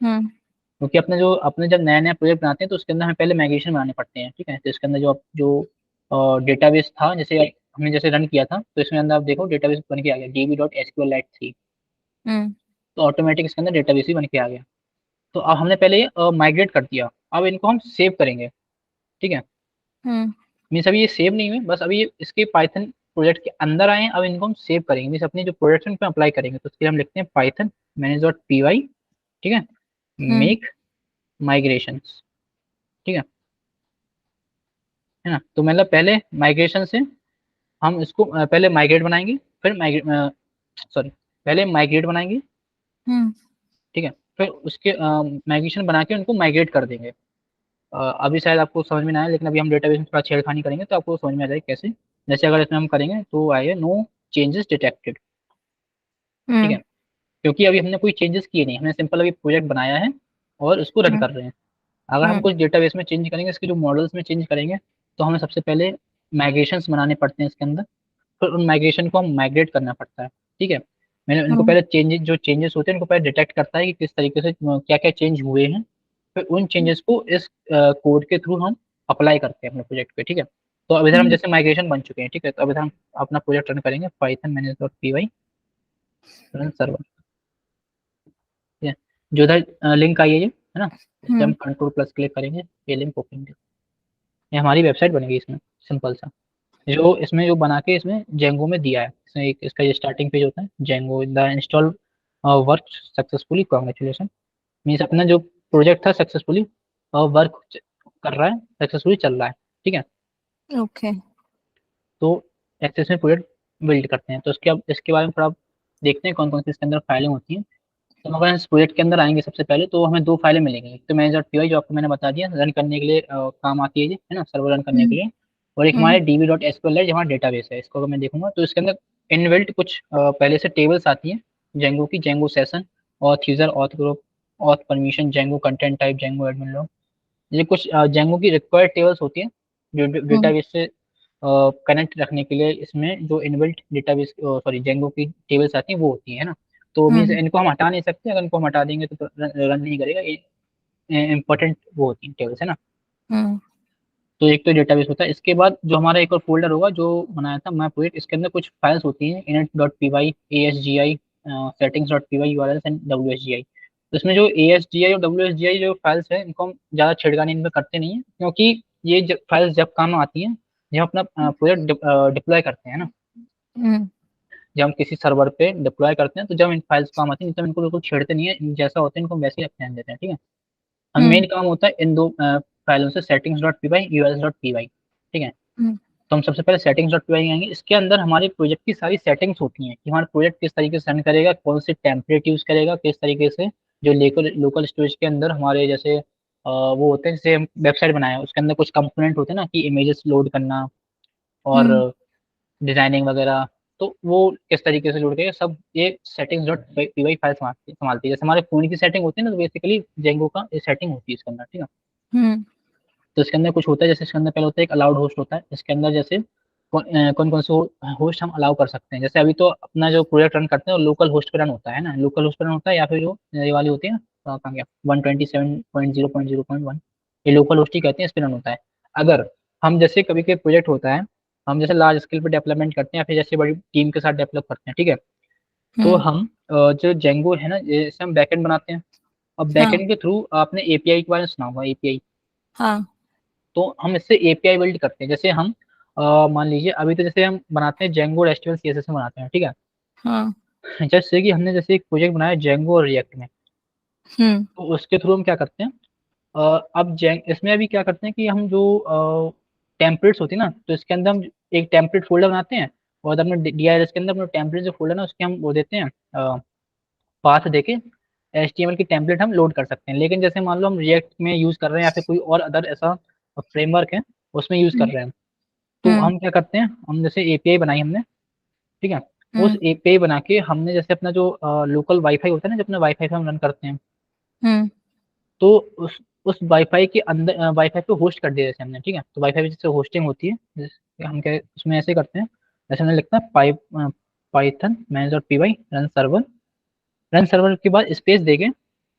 हम्म। क्योंकि अपने जब नया नया प्रोजेक्ट बनाते हैं तो उसके अंदर हमें पहले माइग्रेशन बनाने पड़ते हैं, ठीक है। तो इसके अंदर जो डेटाबेस था, जैसे हमने जैसे रन किया था, तो इसमें अंदर आप देखो डेटाबेस बन के आ गया db.sqlite3। हम्म तो ऑटोमेटिक इसके अंदर डेटाबेस ही बन के आ गया। तो अब हमने पहले ये माइग्रेट कर दिया, अब इनको हम सेव करेंगे। ठीक है, हम्म मीन्स अभी ये सेव नहीं हुए, बस अभी ये इसके पाइथन प्रोजेक्ट के अंदर आए हैं, अब इनको हम सेव करेंगे, मीन्स अपने जो प्रोजेक्ट है उन पर अप्लाई करेंगे। तो उसके लिए हम लिखते हैं पाइथन manage.py। ठीक है, हम्म मेक माइग्रेशन। ठीक है ना। तो मतलब पहले माइग्रेशन से हम इसको पहले माइग्रेट बनाएंगे, फिर माइग्रेट, सॉरी, पहले माइग्रेट बनाएंगे। हम्म ठीक है, फिर उसके माइग्रेशन बना के उनको माइग्रेट कर देंगे। अभी शायद आपको समझ में ना आए, लेकिन अभी हम डेटाबेस में थोड़ा छेड़खानी करेंगे तो आपको समझ में आ जाएगा कैसे। जैसे अगर इसमें हम करेंगे तो आएगा नो चेंजेस डिटेक्टेड। ठीक है, हम्म क्योंकि अभी हमने कोई चेंजेस किए नहीं, हमने सिंपल अभी प्रोजेक्ट बनाया है और उसको रन हम्म कर रहे हैं। अगर हम हम्म कुछ डेटाबेस में चेंज करेंगे, इसके जो मॉडल्स में चेंज करेंगे, तो हमें सबसे पहले माइग्रेशंस बनाने पड़ते हैं इसके अंदर, फिर उन माइग्रेशन को हम माइग्रेट करना पड़ता है। ठीक है, मैंने इनको हम्म पहले चेंजेस, जो चेंजेस होते हैं उनको पहले डिटेक्ट करता है कि किस तरीके से क्या क्या चेंज हुए हैं, फिर उन चेंजेस को इस कोड के थ्रू हम अप्लाई करते हैं अपने प्रोजेक्ट पे। ठीक है, तो अब इधर हम हम्म जैसे माइग्रेशन बन चुके हैं, ठीक है, तो अब इधर हम अपना प्रोजेक्ट रन करेंगे पाइथन मैनेज.py रन सर्वर। ठीक है, जो इधर लिंक आई है ना, इस पर हम हम्म कंट्रोल+ क्लिक करेंगे, ये लिंक ओपन, ये हमारी वेबसाइट बनेगी इसमें, सिंपल सा। जो इसमें जो बना के इसमें जेंगो में दिया है, इसमें एक इसका ये स्टार्टिंग पेज होता है, Django the install work successfully, congratulation. Means अपना जो प्रोजेक्ट था सक्सेसफुली वर्क कर रहा है, सक्सेसफुली चल रहा है। ठीक है, ओके तो ऐसे इसमें प्रोजेक्ट बिल्ड करते हैं। तो इसके अब इसके बारे में थोड़ा देखते हैं कौन कौन सी इसके अंदर फाइलें होती हैं। तो अगर इस प्रोजेक्ट के अंदर आएंगे सबसे पहले, तो हमें दो फाइलें मिलेंगी। एक तो मैनेज.py जो आपको मैंने बता दिया, रन करने के लिए काम आती है ये, है ना, सर्वर रन करने के हम्म लिए। और एक हम्म हमारे db.sql है जहाँ डेटाबेस है, इसको अगर मैं देखूंगा तो इसके अंदर इनबिल्ट कुछ पहले से टेबल्स आती हैं जेंगो की, Django session, auth user, auth group, auth permission, Django content type, Django admin log. ये कुछ जेंगो की रिक्वायर्ड टेबल्स होती हैं जो हम्म डेटाबेस से कनेक्ट रखने के लिए इसमें जो इनबिल्ट डेटाबेस, सॉरी, जेंगो की टेबल्स आती हैं वो होती है ना। तो मीन्स हम्म इनको हम हटा नहीं सकते, अगर इनको हम हटा देंगे तो रन नहीं करेगा ये। इंपॉर्टेंट वो होती है टेबल्स, है ना। हम्म तो एक तो डेटाबेस होता है, इसके बाद जो हमारा एक और फोल्डर होगा जो बनाया था मैं प्रोजेक्ट, इसके अंदर कुछ फाइल्स होती हैं init.py, asgi, settings.py, urls and wsgi। तो इसमें जो asgi और wsgi जो फाइल्स है, इनको हम ज़्यादा छिड़कानी इनमें करते नहीं है, क्योंकि ये फाइल्स जब काम आती हैं जब अपना प्रोजेक्ट डिप्लॉय करते हैं ना, हम्म जब हम किसी सर्वर पे डिप्लॉय करते हैं, तो जब इन फाइल्स काम आती है तो हम इनको बिल्कुल छेड़ते नहीं है, जैसा होता है इनको वैसे ही ध्यान देते हैं। ठीक है, हम हम्म मेन काम होता है इन दो फाइलों से, settings.py, urls.py। ठीक है, हम्म तो हम सबसे पहले settings.py आएंगे। इसके अंदर हमारे प्रोजेक्ट की सारी सेटिंग्स होती हैं कि हमारा प्रोजेक्ट किस तरीके से रन करेगा, कौन से टेम्पलेट यूज करेगा, किस तरीके से जो लोकल लोकल स्टोरेज के अंदर हमारे जैसे वो होते हैं, जैसे हम वेबसाइट बनाए हैं उसके अंदर कुछ कंपोनेंट होते हैं ना, कि इमेजेस लोड करना और हम्म डिजाइनिंग वगैरह, तो वो किस तरीके से जुड़ गए सब, ये settings.py फाइल संभालती है। जैसे हमारे फोन की सेटिंग होती है ना, तो बेसिकली जेंगो का ये सेटिंग होती है इसके अंदर। ठीक है, हम्म तो इसके अंदर कुछ होता है, जैसे इसके अंदर पहले होता है एक अलाउड होस्ट होता है, इसके अंदर जैसे कौन कौन से होस्ट हम अलाउ कर सकते हैं। जैसे अभी तो अपना जो प्रोजेक्ट रन करते हैं वो लोकल होस्ट पे रन होता है ना, लोकल होस्ट पे रन होता है, या फिर जो ये वाली होती है ना, कहाँ गया, 127.0.0.1, ये लोकल होस्ट ही कहते हैं, इस पे रन होता है। अगर हम जैसे कभी कोई प्रोजेक्ट होता है, हम जैसे लार्ज स्केल पे डेवलपमेंट करते हैं या फिर जैसे बड़ी टीम के साथ डेवलप करते हैं, ठीक है, तो हम्म हम जो जेंगो है ना, जैसे हम बैकएंड बनाते हैं, अब हाँ बैकएंड के थ्रू आपने एपीआई के बारे में सुना होगा, एपीआई। हाँ तो हम इससे एपीआई बिल्ड करते हैं। जैसे हम मान लीजिए अभी तो जैसे हम बनाते हैं जेंगो और एचटीएमएल सीएसएस में बनाते हैं, ठीक है। हाँ जैसे कि हमने जैसे एक प्रोजेक्ट बनाया जेंगो और रिएक्ट में, हम्म तो उसके थ्रू हम क्या करते हैं, अब जेंग इसमें अभी क्या करते हैं कि हम जो टेम्पलेट्स होती है ना, तो इसके अंदर हम एक टेम्पलेट फोल्डर बनाते हैं, और अपने डीआरएस के अंदर अपने टेम्पलेट जो फोल्डर है ना उसके हम वो देते हैं पाथ देके, एचटीएमएल की टेम्पलेट हम लोड कर सकते हैं। लेकिन जैसे मान लो हम रिएक्ट में यूज कर रहे हैं या फिर कोई और अदर ऐसा फ्रेमवर्क है उसमें यूज कर रहे हैं, तो हम्म हम क्या करते हैं, हम जैसे एपीआई बनाई हमने, ठीक है, उस हम्म एपीआई बना के हमने जैसे अपना जो लोकल वाईफाई होता है ना, जो अपने वाईफाई पे हम रन करते हैं, हम्म तो उस वाईफाई के अंदर वाईफाई पे होस्ट कर दिया जैसे हमने, ठीक है। तो वाईफाई पे जैसे होस्टिंग होती है, जैसे हम क्या उसमें ऐसे करते हैं, जैसे हमने लिखता है Python manage run server, run server के बाद स्पेस देके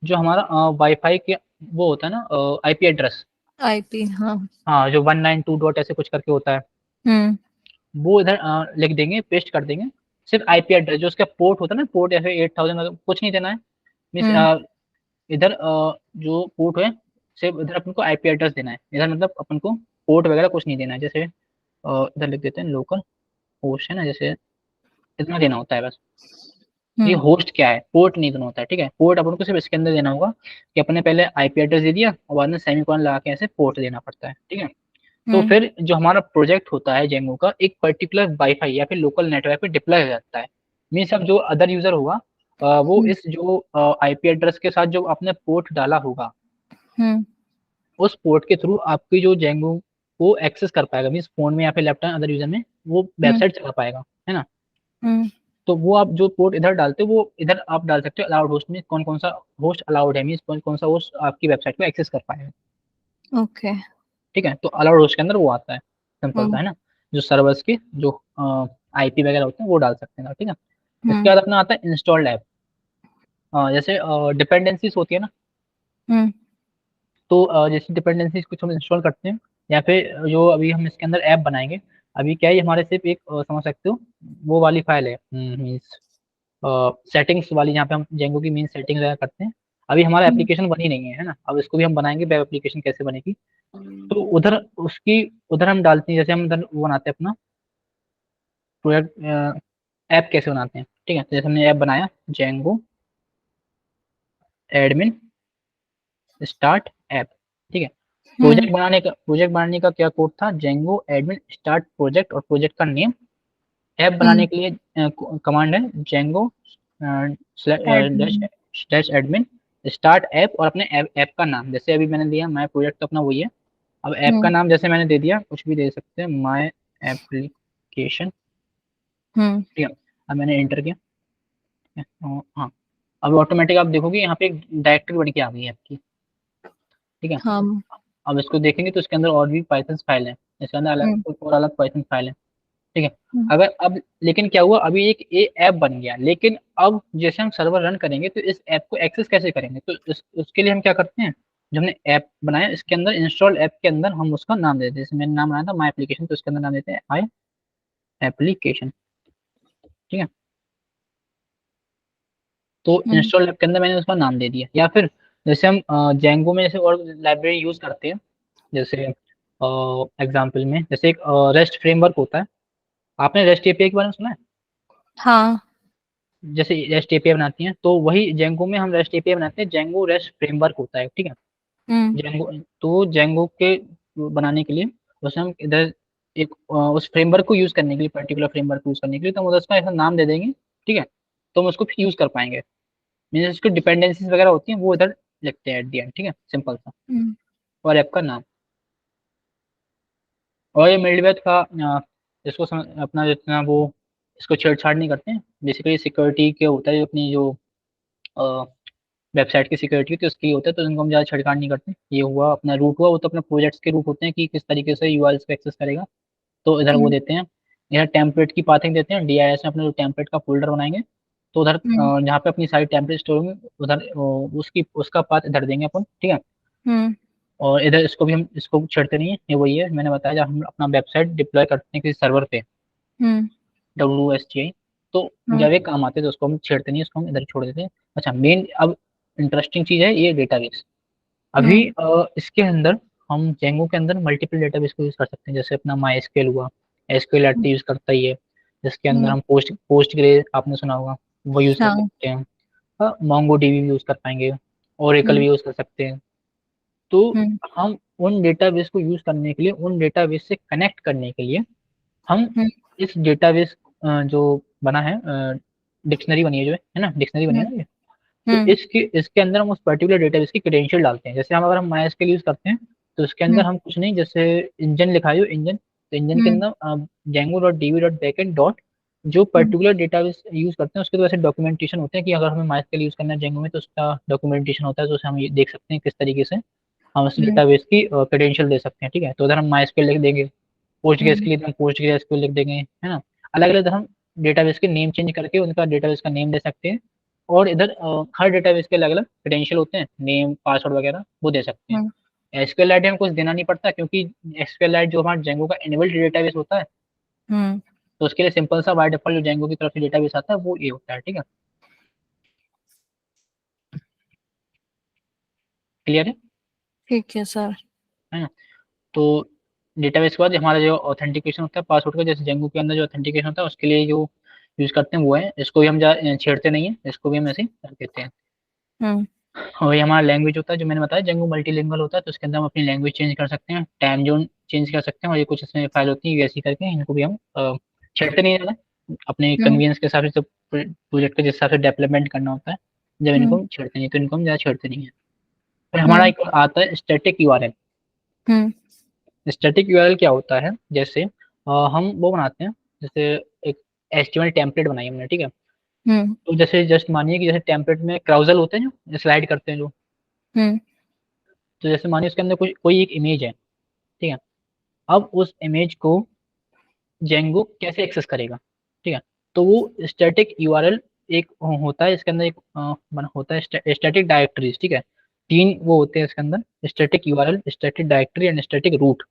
जो हमारा वाईफाई के वो होता है ना आईपी एड्रेस, आईपी हाँ हाँ, जो 192 डॉट ऐसे कुछ करके होता है, हम्म वो इधर लिख देंगे, पेस्ट कर देंगे। सिर्फ आईपी एड्रेस जो उसका पोर्ट होता है ना, पोर्ट या फिर 8000 कुछ नहीं देना है। मीन्स हम्म इधर जो पोर्ट है, सिर्फ इधर अपन को आईपी एड्रेस देना है। इधर मतलब अपन को पोर्ट वगैरह कुछ नहीं देना है। जैसे इधर लिख देते हैं लोकल होस्ट है ना, जैसे इतना देना होता है बस। ये हम्म होस्ट क्या है, पोर्ट नहीं देना होता है, ठीक है। पोर्ट अपन को सिर्फ इसके अंदर देना होगा कि अपने पहले आईपी एड्रेस दे दिया और बाद में सेमीकोलन लगा के ऐसे पोर्ट देना पड़ता है, ठीक है। तो हम्म फिर जो हमारा प्रोजेक्ट होता है जेंगो का, एक पर्टिकुलर वाईफाई या फिर लोकल नेटवर्क पे डिप्लॉय हो जाता है। मीन्स अब जो अदर यूजर होगा वो हम्म इस जो आईपी एड्रेस के साथ जो आपने पोर्ट डाला होगा, हम्म उस पोर्ट के थ्रू आपकी जो जेंगो को एक्सेस कर पाएगा। मीन्स फोन में या फिर लैपटॉप अदर यूजर में वो हम्म वेबसाइट चला पाएगा, है ना। हम्म तो वो आप जो पोर्ट इधर डालते हो वो इधर आप डाल सकते हो अलाउड होस्ट में, कौन कौन सा होस्ट अलाउड है, मीन्स कौन कौन सा होस्ट आपकी वेबसाइट को एक्सेस कर पाएगा, ओके। ठीक है। तो अलाउड होस्ट के अंदर वो आता है, सिंपल सा, हम्म है ना। जो सर्वर्स के जो आईपी वगैरह होते हैं वो डाल सकते हैं, ठीक है। इसके हम्म बाद अपना आता है इंस्टॉल्ड ऐप। जैसे डिपेंडेंसीज होती है ना, हम्म तो जैसे डिपेंडेंसीज कुछ हम इंस्टॉल करते हैं या फिर जो अभी हम इसके अंदर ऐप बनाएंगे। अभी क्या है, ये हमारे सिर्फ एक समझ सकते हो वो वाली फाइल है, मीन्स सेटिंग्स वाली, जहाँ पे हम जेंगो की मेन सेटिंग वगैरह करते हैं। अभी हमारा हम्म एप्लीकेशन बनी नहीं है, है ना। अब इसको भी हम बनाएंगे, वेब एप्लीकेशन कैसे बनेगी। तो उधर उसकी उधर हम डालते हैं, जैसे हम उधर वो बनाते हैं अपना प्रोजेक्ट ऐप कैसे बनाते हैं, ठीक है। तो जैसे हमने ऐप बनाया जेंगो एडमिन स्टार्ट ऐप, ठीक है। हम्म प्रोजेक्ट बनाने का क्या कोड था, जेंगो एडमिन स्टार्ट प्रोजेक्ट और प्रोजेक्ट का नेम। ऐप बनाने हम्म के लिए कमांड है Django dash admin dash admin start app और अपने ऐप का नाम। जैसे अभी मैंने दिया माय प्रोजेक्ट, तो अपना वही है। अब ऐप का हम्म नाम जैसे मैंने दे दिया, कुछ भी दे सकते हैं, माय एप्लीकेशन, हम्म ठीक है। अब मैंने एंटर किया, ठीक है। हाँ, अब ऑटोमेटिक आप देखोगे यहाँ पे एक डायरेक्टरी बन के आ गई है आपकी, ठीक है। हम अब इसको देखेंगे तो इसके अंदर और भी पाइथन फाइल है, इसके अंदर हम्म अलग और अलग पाइथन फाइल है, ठीक है। हम्म अगर अब लेकिन क्या हुआ, अभी एक ए ऐप बन गया, लेकिन अब जैसे हम सर्वर रन करेंगे तो इस ऐप को एक्सेस कैसे करेंगे, तो उसके लिए हम क्या करते हैं, जो हमने ऐप बनाया इसके अंदर इंस्टॉल ऐप के अंदर हम उसका नाम देते हैं। जैसे मैंने नाम बनाया था माई एप्लीकेशन, तो इसके अंदर नाम देते हैं माई एप्लीकेशन, ठीक है। तो हम्म इंस्टॉल ऐप के अंदर मैंने उसका नाम दे दिया। या फिर जैसे हम जेंगो में जैसे और लाइब्रेरी यूज करते हैं, जैसे एग्जाम्पल में जैसे एक रेस्ट फ्रेमवर्क होता है। आपने रेस्ट एपीआई के बारे में सुना है। हाँ जैसे रेस्ट एपीआई बनाती हैं, तो वही जेंगो में हम रेस्ट एपीआई बनाते हैं, जेंगो रेस्ट फ्रेमवर्क होता है, ठीक है। हम्म जेंगो, तो जेंगो के बनाने के लिए उसमें हम इधर एक उस फ्रेमवर्क को यूज करने के लिए, पर्टिकुलर फ्रेमवर्क को यूज करने के लिए तो हम उधर उसका ऐसा नाम दे देंगे, ठीक है। तो हम उसको फिर यूज कर पाएंगे। मीन्स उसकी डिपेंडेंसीज वगैरह होती हैं वो इधर लिखते हैं एट दी एंड, ठीक है, सिंपल सा। हम्म और ऐप का नाम। और ये मिडवेयर का इसको अपना जितना वो इसको छेड़छाड़ नहीं करते हैं। बेसिकली सिक्योरिटी के होता है, जो अपनी जो वेबसाइट की सिक्योरिटी होती है उसके लिए होता है, तो इनको हम ज़्यादा छिड़काव नहीं करते। ये हुआ अपना रूट हुआ, वो तो अपने प्रोजेक्ट्स के रूट होते हैं कि किस तरीके से यूआरएल्स को एक्सेस करेगा। तो इधर वो हम्म देते हैं। इधर टेम्पलेट की पाथिंग देते हैं, डीआईएस में अपने जो टेम्पलेट का फोल्डर बनाएंगे, तो उधर हम्म जहाँ पे अपनी सारी टेम्पलेट स्टोर होंगे उधर उसकी उसका पाथ इधर देंगे अपन, ठीक है। हम्म और इधर इसको भी हम इसको छेड़ते नहीं है, ये वही है मैंने बताया, जब हम अपना वेबसाइट डिप्लॉय करते हैं किसी सर्वर पे, हम्म WSGI, तो हम्म जब ये काम आते हैं तो उसको हम छेड़ते नहीं है, उसको हम इधर छोड़ देते हैं। अच्छा, मेन अब इंटरेस्टिंग चीज़ है ये डेटाबेस। अभी हम्म इसके अंदर हम जेंगो के अंदर मल्टीपल डेटाबेस को यूज कर सकते हैं। जैसे अपना माई एसक्यूएल हुआ, एसक्यूएल आरटी यूज करता ही है, जिसके अंदर हम्म हम पोस्ट ग्रे आपने सुना होगा, वो यूज कर हाँ सकते हैं। मोंगो डीबी भी यूज कर पाएंगे, ओरेकल भी हम्म यूज कर सकते हैं। तो हम्म हम उन डेटाबेस को यूज करने के लिए, उन डेटाबेस से कनेक्ट करने के लिए हम हम्म इस डेटाबेस जो बना है, डिक्शनरी बनी है जो है ना, डिक्शनरी बनी है हम्म ना ये। तो हम्म इसके अंदर हम उस पर्टिकुलर डेटाबेस की क्रेडेंशियल डालते हैं। जैसे हम अगर हम MySQL यूज करते हैं तो इसके अंदर हम्म हम कुछ नहीं, जैसे इंजन लिखा है जो इंजन, तो इंजन के हम्म अंदर Django dot dB dot backend dot जो हम्म पर्टिकुलर डेटाबेस यूज करते हैं उसके तो वैसे डॉक्यूमेंटेशन होते हैं कि अगर हमें MySQL यूज करना है जेंगो में तो उसका डॉक्यूमेंटेशन होता है, तो उसे हम ये देख सकते हैं किस तरीके से हम उस हम्म डेटाबेस की क्रेडेंशियल दे सकते हैं, ठीक है। तो उधर हम MySQL लिख देंगे, पोस्टग्रेस के हम्म लिए तो हम पोस्टग्रेसक्यूएल लिख देंगे, है ना। अलग अलग हम डेटाबेस के नेम चेंज करके उनका डेटाबेस का नेम दे सकते हैं। और इधर हर डेटाबेस के अलग अलग क्रेडेंशियल होते हैं, नेम पासवर्ड वगैरह वो दे सकते हैं। SQLite हमें कुछ देना नहीं पड़ता, क्योंकि SQLite जो हमारा जेंगो का इनेबल्ड डेटाबेस होता है, हम्म। तो उसके लिए सिंपल सा बाय डिफॉल्ट जो जेंगो की तरफ से डेटाबेस आता है वो ये होता है। ठीक है, क्लियर ठीक है सर। है ना? तो डेटाबेस के बाद हमारा जो ऑथेंटिकेशन होता है पासवर्ड का, जैसे जेंगो के अंदर जो ऑथेंटिकेशन होता है उसके लिए जो यूज करते हैं वो है, इसको भी हम छेड़ते नहीं है, इसको भी हम ऐसे ही रख देते हैं। हम्म। और ये हमारा लैंग्वेज होता है, जो मैंने बताया जेंगो मल्टीलिंगुअल होता है, तो उसके अंदर हम अपनी लैंग्वेज चेंज कर सकते हैं, टाइम जोन चेंज कर सकते हैं, और ये कुछ इसमें फाइल होती है यूएससी करके, इनको भी हम छेड़ते नहीं है, अपने हम्म। कन्वीनियंस के हिसाब से, प्रोजेक्ट के जिस हिसाब से डेवलपमेंट करना होता है, जब इनको हम्म। हम छेड़ते नहीं, तो इनको हम ज़्यादा छेड़ते नहीं है। फिर हमारा हम्म। एक आता है स्टैटिक यूआरएल। हम्म। स्टैटिक यूआरएल क्या होता है, जैसे हम वो बनाते हैं, जैसे एक एचटीएमएल टेम्पलेट बनाई हमने, ठीक है, हम्म। तो जैसे जस्ट मानिए कि जैसे टेम्पलेट में क्राउजल होते हैं जो स्लाइड करते हैं जो, हम्म। तो जैसे मानिए उसके अंदर कोई एक इमेज है, ठीक है, अब उस इमेज को जेंगो कैसे एक्सेस करेगा, ठीक है, तो वो स्टैटिक यूआरएल एक होता है, इसके अंदर एक होता है स्टैटिक डायरेक्टरीज, ठीक है, तीन वो होते हैं इसके अंदर, static URL, static directory and static root.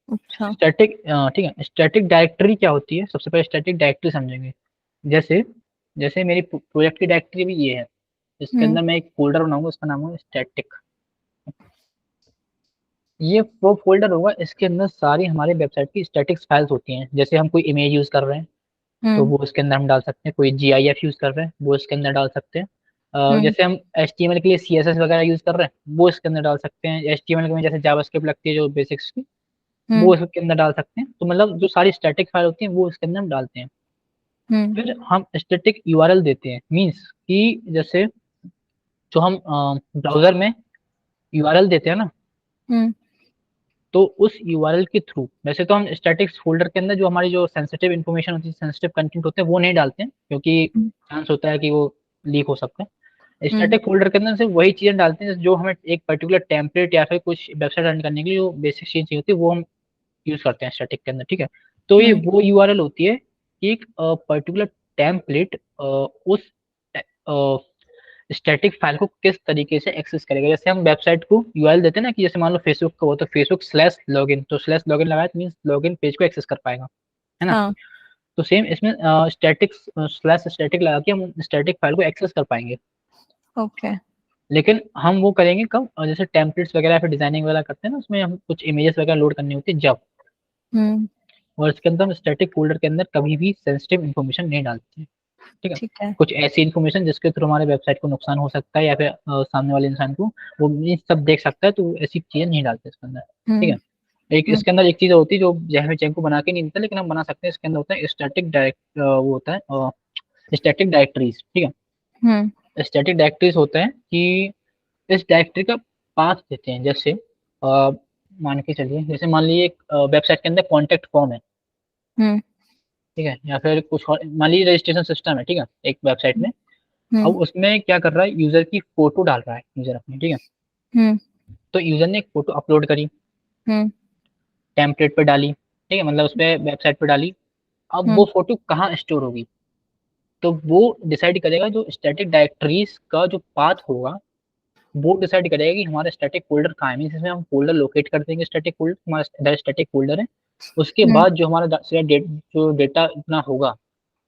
अच्छा। स्टैटिक, ठीक है, स्टैटिक डायरेक्टरी क्या होती है, सबसे पहले स्टैटिक डायरेक्टरी समझेंगे। जैसे जैसे मेरी प्रोजेक्ट की डायरेक्टरी भी ये है, इसके हम्म। अंदर मैं एक फोल्डर बनाऊंगा, उसका नाम होगा स्टैटिक। ये वो फोल्डर होगा, इसके अंदर सारी हमारे वेबसाइट की स्टैटिक्स फाइल्स होती हैं, जैसे हम कोई इमेज यूज कर रहे हैं तो हम्म। वो इसके अंदर हम डाल सकते हैं, कोई GIF यूज कर रहे हैं वो इसके अंदर डाल सकते हैं, हम्म। जैसे हम HTML के लिए CSS वगैरह यूज कर रहे हैं वो इसके अंदर डाल सकते हैं, HTML में जैसे जावास्क्रिप्ट लगती है जो बेसिक्स की, हम्म। वो इसके अंदर डाल सकते हैं, तो मतलब जो सारी स्टैटिक फाइल होती हैं वो इसके अंदर हम डालते हैं। हम्म। फिर हम स्टैटिक यूआरएल देते हैं, मीन्स कि जैसे जो हम ब्राउजर में यूआरएल देते हैं ना, हम्म। तो उस यूआरएल के थ्रू, वैसे तो हम स्टैटिक्स फोल्डर के अंदर जो हमारी जो सेंसिटिव इन्फॉर्मेशन होती है, सेंसिटिव कंटेंट होते हैं वो नहीं डालते हैं, क्योंकि चांस होता है कि वो लीक हो सकता है। हम्म। स्टैटिक फोल्डर के अंदर सिर्फ वही चीजें डालते हैं जो हमें एक पर्टिकुलर टेम्पलेट या फिर कुछ वेबसाइट रन करने के लिए जो बेसिक चीज चाहिए होती है वो हम यूज करते हैं स्टैटिक के अंदर, ठीक है। तो ये हम्म। वो यूआरएल होती है कि एक पर्टिकुलर टेम्पलेट उस स्टैटिक फाइल को किस तरीके से एक्सेस करेगा, जैसे हम वेबसाइट को यूआरएल देते हैं ना, कि जैसे मान लो फेसबुक का हो तो फेसबुक स्लैश लॉगिन, तो स्लैश लॉगिन लगाया मीन्स लॉगिन पेज को एक्सेस कर पाएगा, है ना? हाँ। तो सेम इसमें स्टैटिक स्लैश स्टैटिक लगा के हम स्टैटिक फाइल को एक्सेस कर पाएंगे, ओके। लेकिन हम वो करेंगे कब, जैसे टेम्पलेट्स वगैरह फिर डिजाइनिंग वगैरह करते हैं ना, उसमें हम कुछ इमेजेस वगैरह लोड करनी होती है जब, हम्म। और इसके अंदर हम स्टैटिक फोल्डर के अंदर कभी भी सेंसिटिव इन्फॉर्मेशन नहीं डालते हैं, ठीक है। ठीक है। कुछ ऐसी इन्फॉर्मेशन जिसके थ्रू हमारे वेबसाइट को नुकसान हो सकता है, या फिर सामने वाले इंसान को वो ये सब देख सकता है, तो ऐसी चीजें नहीं डालते इसके अंदर, ठीक हम्म। है। एक हम्म। इसके अंदर एक चीज होती है जो जैसे चैन को बना के नहीं देता, लेकिन हम बना सकते हैं, इसके अंदर होता है स्टैटिक डायरेक्ट, वो होता है स्टैटिक डायरेक्टरीज, ठीक हम्म। है। स्टैटिक डायरेक्टरीज होता है कि इस डायरेक्टरी का पाथ देते हैं, जैसे मान के चलिए, जैसे मान लीजिए एक वेबसाइट के अंदर कॉन्टेक्ट फॉर्म है, हम्म। ठीक है, या फिर कुछ और मान लीजिए रजिस्ट्रेशन सिस्टम है, ठीक है, एक वेबसाइट में। हम्म। अब उसमें क्या कर रहा है, यूजर की फोटो डाल रहा है यूजर अपनी, ठीक है, हम्म। तो यूजर ने एक फोटो अपलोड करी, हम्म। टेम्पलेट पे डाली, ठीक है, मतलब उस पे वेबसाइट पे डाली, अब हम्म। वो फोटो कहाँ स्टोर होगी, तो वो डिसाइड करेगा जो स्टैटिक डायरेक्टरीज का जो पाथ होगा, वो डिसाइड करेगा कि हमारा स्टैटिक फोल्डर कहाँ है, मीन्स इसमें हम फोल्डर लोकेट कर देंगे, स्टैटिक फोल्डर हमारा इधर स्टैटिक फोल्डर है, उसके हम्म। बाद जो हमारा जो डेटा इतना होगा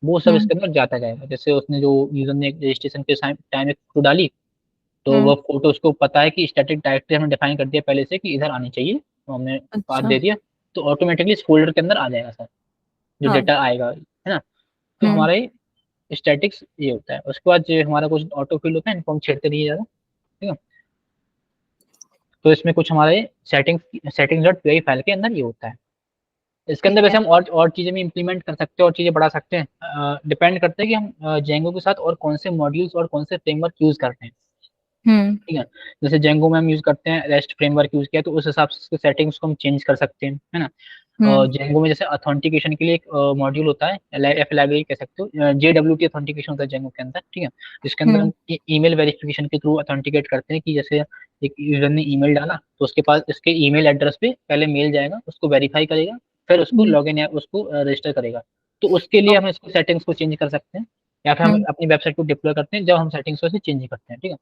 वो सब हम्म। इसके अंदर जाता जाएगा, जैसे उसने जो यूजर ने रजिस्ट्रेशन के टाइम एक फोटो डाली, तो हम्म। वो फोटो उसको पता है कि स्टैटिक डायरेक्टरी हमने डिफाइन कर दिया पहले से कि इधर आनी चाहिए, तो हमने पाथ अच्छा। दे दिया, तो ऑटोमेटिकली इस फोल्डर के अंदर आ जाएगा सर, जो हाँ। डेटा आएगा, है ना? तो हम्म। हमारा ये स्टैटिक्स ये होता है, उसके बाद जो हमारा कुछ ऑटो फिल होता है, इनको हम छेड़ते नहीं ज़्यादा, ठीक है। तो इसमें कुछ हमारे सेटिंग्स डॉट पी फाइल के अंदर ये होता है। इसके अंदर ठीक है। वैसे हम और चीज़ें भी इंप्लीमेंट कर सकते हैं और चीज़ें बढ़ा सकते हैं, डिपेंड करते हैं कि हम जेंगो के साथ और कौन से मॉड्यूल्स और कौन से फ्रेमवर्क यूज़ करते हैं, हम्म। ठीक है। जैसे जेंगो में हम यूज़ करते हैं रेस्ट फ्रेमवर्क यूज़ किया, तो उस हिसाब से सेटिंग्स को हम चेंज कर सकते हैं, है ना? हम्म। जेंगो में जैसे अथेंटिकेशन के लिए एक मॉड्यूल होता है, एफ लाइब्रेरी कह सकते हो, JWT अथेंटिकेशन होता है जेंगो के अंदर, ठीक है, जिसके अंदर हम्म। हम ईमेल वेरिफिकेशन के थ्रू अथेंटिकेट करते हैं, कि जैसे एक यूजर ने ईमेल डाला तो उसके पास इसके ईमेल एड्रेस पे पहले मेल जाएगा, उसको वेरीफाई करेगा, फिर उसको हम्म। लॉगिन या उसको रजिस्टर करेगा, तो उसके लिए हम इसको सेटिंग्स को चेंज कर सकते हैं, या फिर हम हम्म। अपनी वेबसाइट को डिप्लॉय करते हैं जब हम सेटिंग्स को चेंज करते हैं, ठीक है।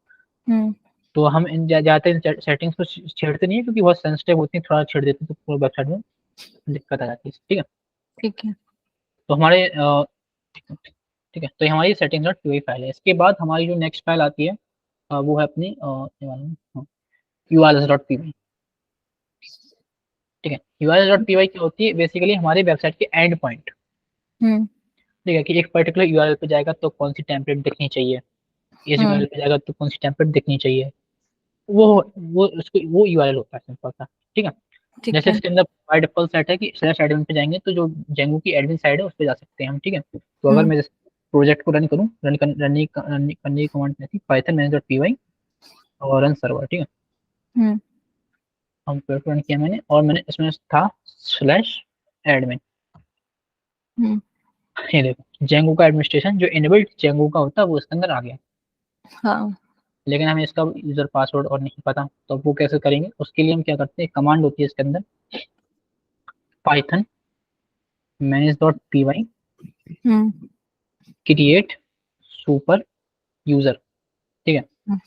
हम्म। तो हम इन ज़्यादातर इन सेटिंग्स को छेड़ते नहीं है, क्योंकि बहुत सेंसिटिव होती है, थोड़ा छेड़ देते हैं तो पूरे वेबसाइट में दिक्कत आ जाती है। ठीक है, ठीक है। तो हमारे ठीक है, तो ये हमारी सेटिंग डॉट पी फाइल है। इसके बाद हमारी जो नेक्स्ट फाइल आती है वो है अपनी U R S dot P Y. ठीक है, U R S dot P Y क्या होती है, बेसिकली हमारे वेबसाइट के एंड पॉइंट। हम्म। ठीक है, कि एक पर्टिकुलर यूआरएल पे जाएगा तो कौन सी टेम्पलेट दिखनी चाहिए, इस हम्म। यूआरएल पे जाएगा तो कौन सी टेम्पलेट दिखनी चाहिए, वो उसको वो यूआरएल होता है सिंपल सा। ठीक है, ठीक जैसे है। इसके अंदर बाय डिफॉल्ट सेट है कि स्लैश एडमिन पे जाएंगे तो जो जेंगो की एडमिन साइड है उस पे जा सकते हैं हम। ठीक है, तो अगर हम्म। मैं प्रोजेक्ट को रन करूँ, करने की कमांड थी Python manage dot P Y और रन सर्वर। ठीक है, हम्म। हम प्रोजेक्ट रन किया मैंने, और मैंने इसमें था स्लैश एडमिन। हम्म। ये देखो जेंगो का एडमिनिस्ट्रेशन जो इनेबल्ड जेंगो का होता है वो इसके अंदर आ गया, हाँ। लेकिन हमें इसका यूजर पासवर्ड और नहीं पता, तो वो कैसे करेंगे, उसके लिए हम क्या करते हैं, कमांड होती है इसके अंदर Python manage dot P Y hmm. Create super user. ठीक है,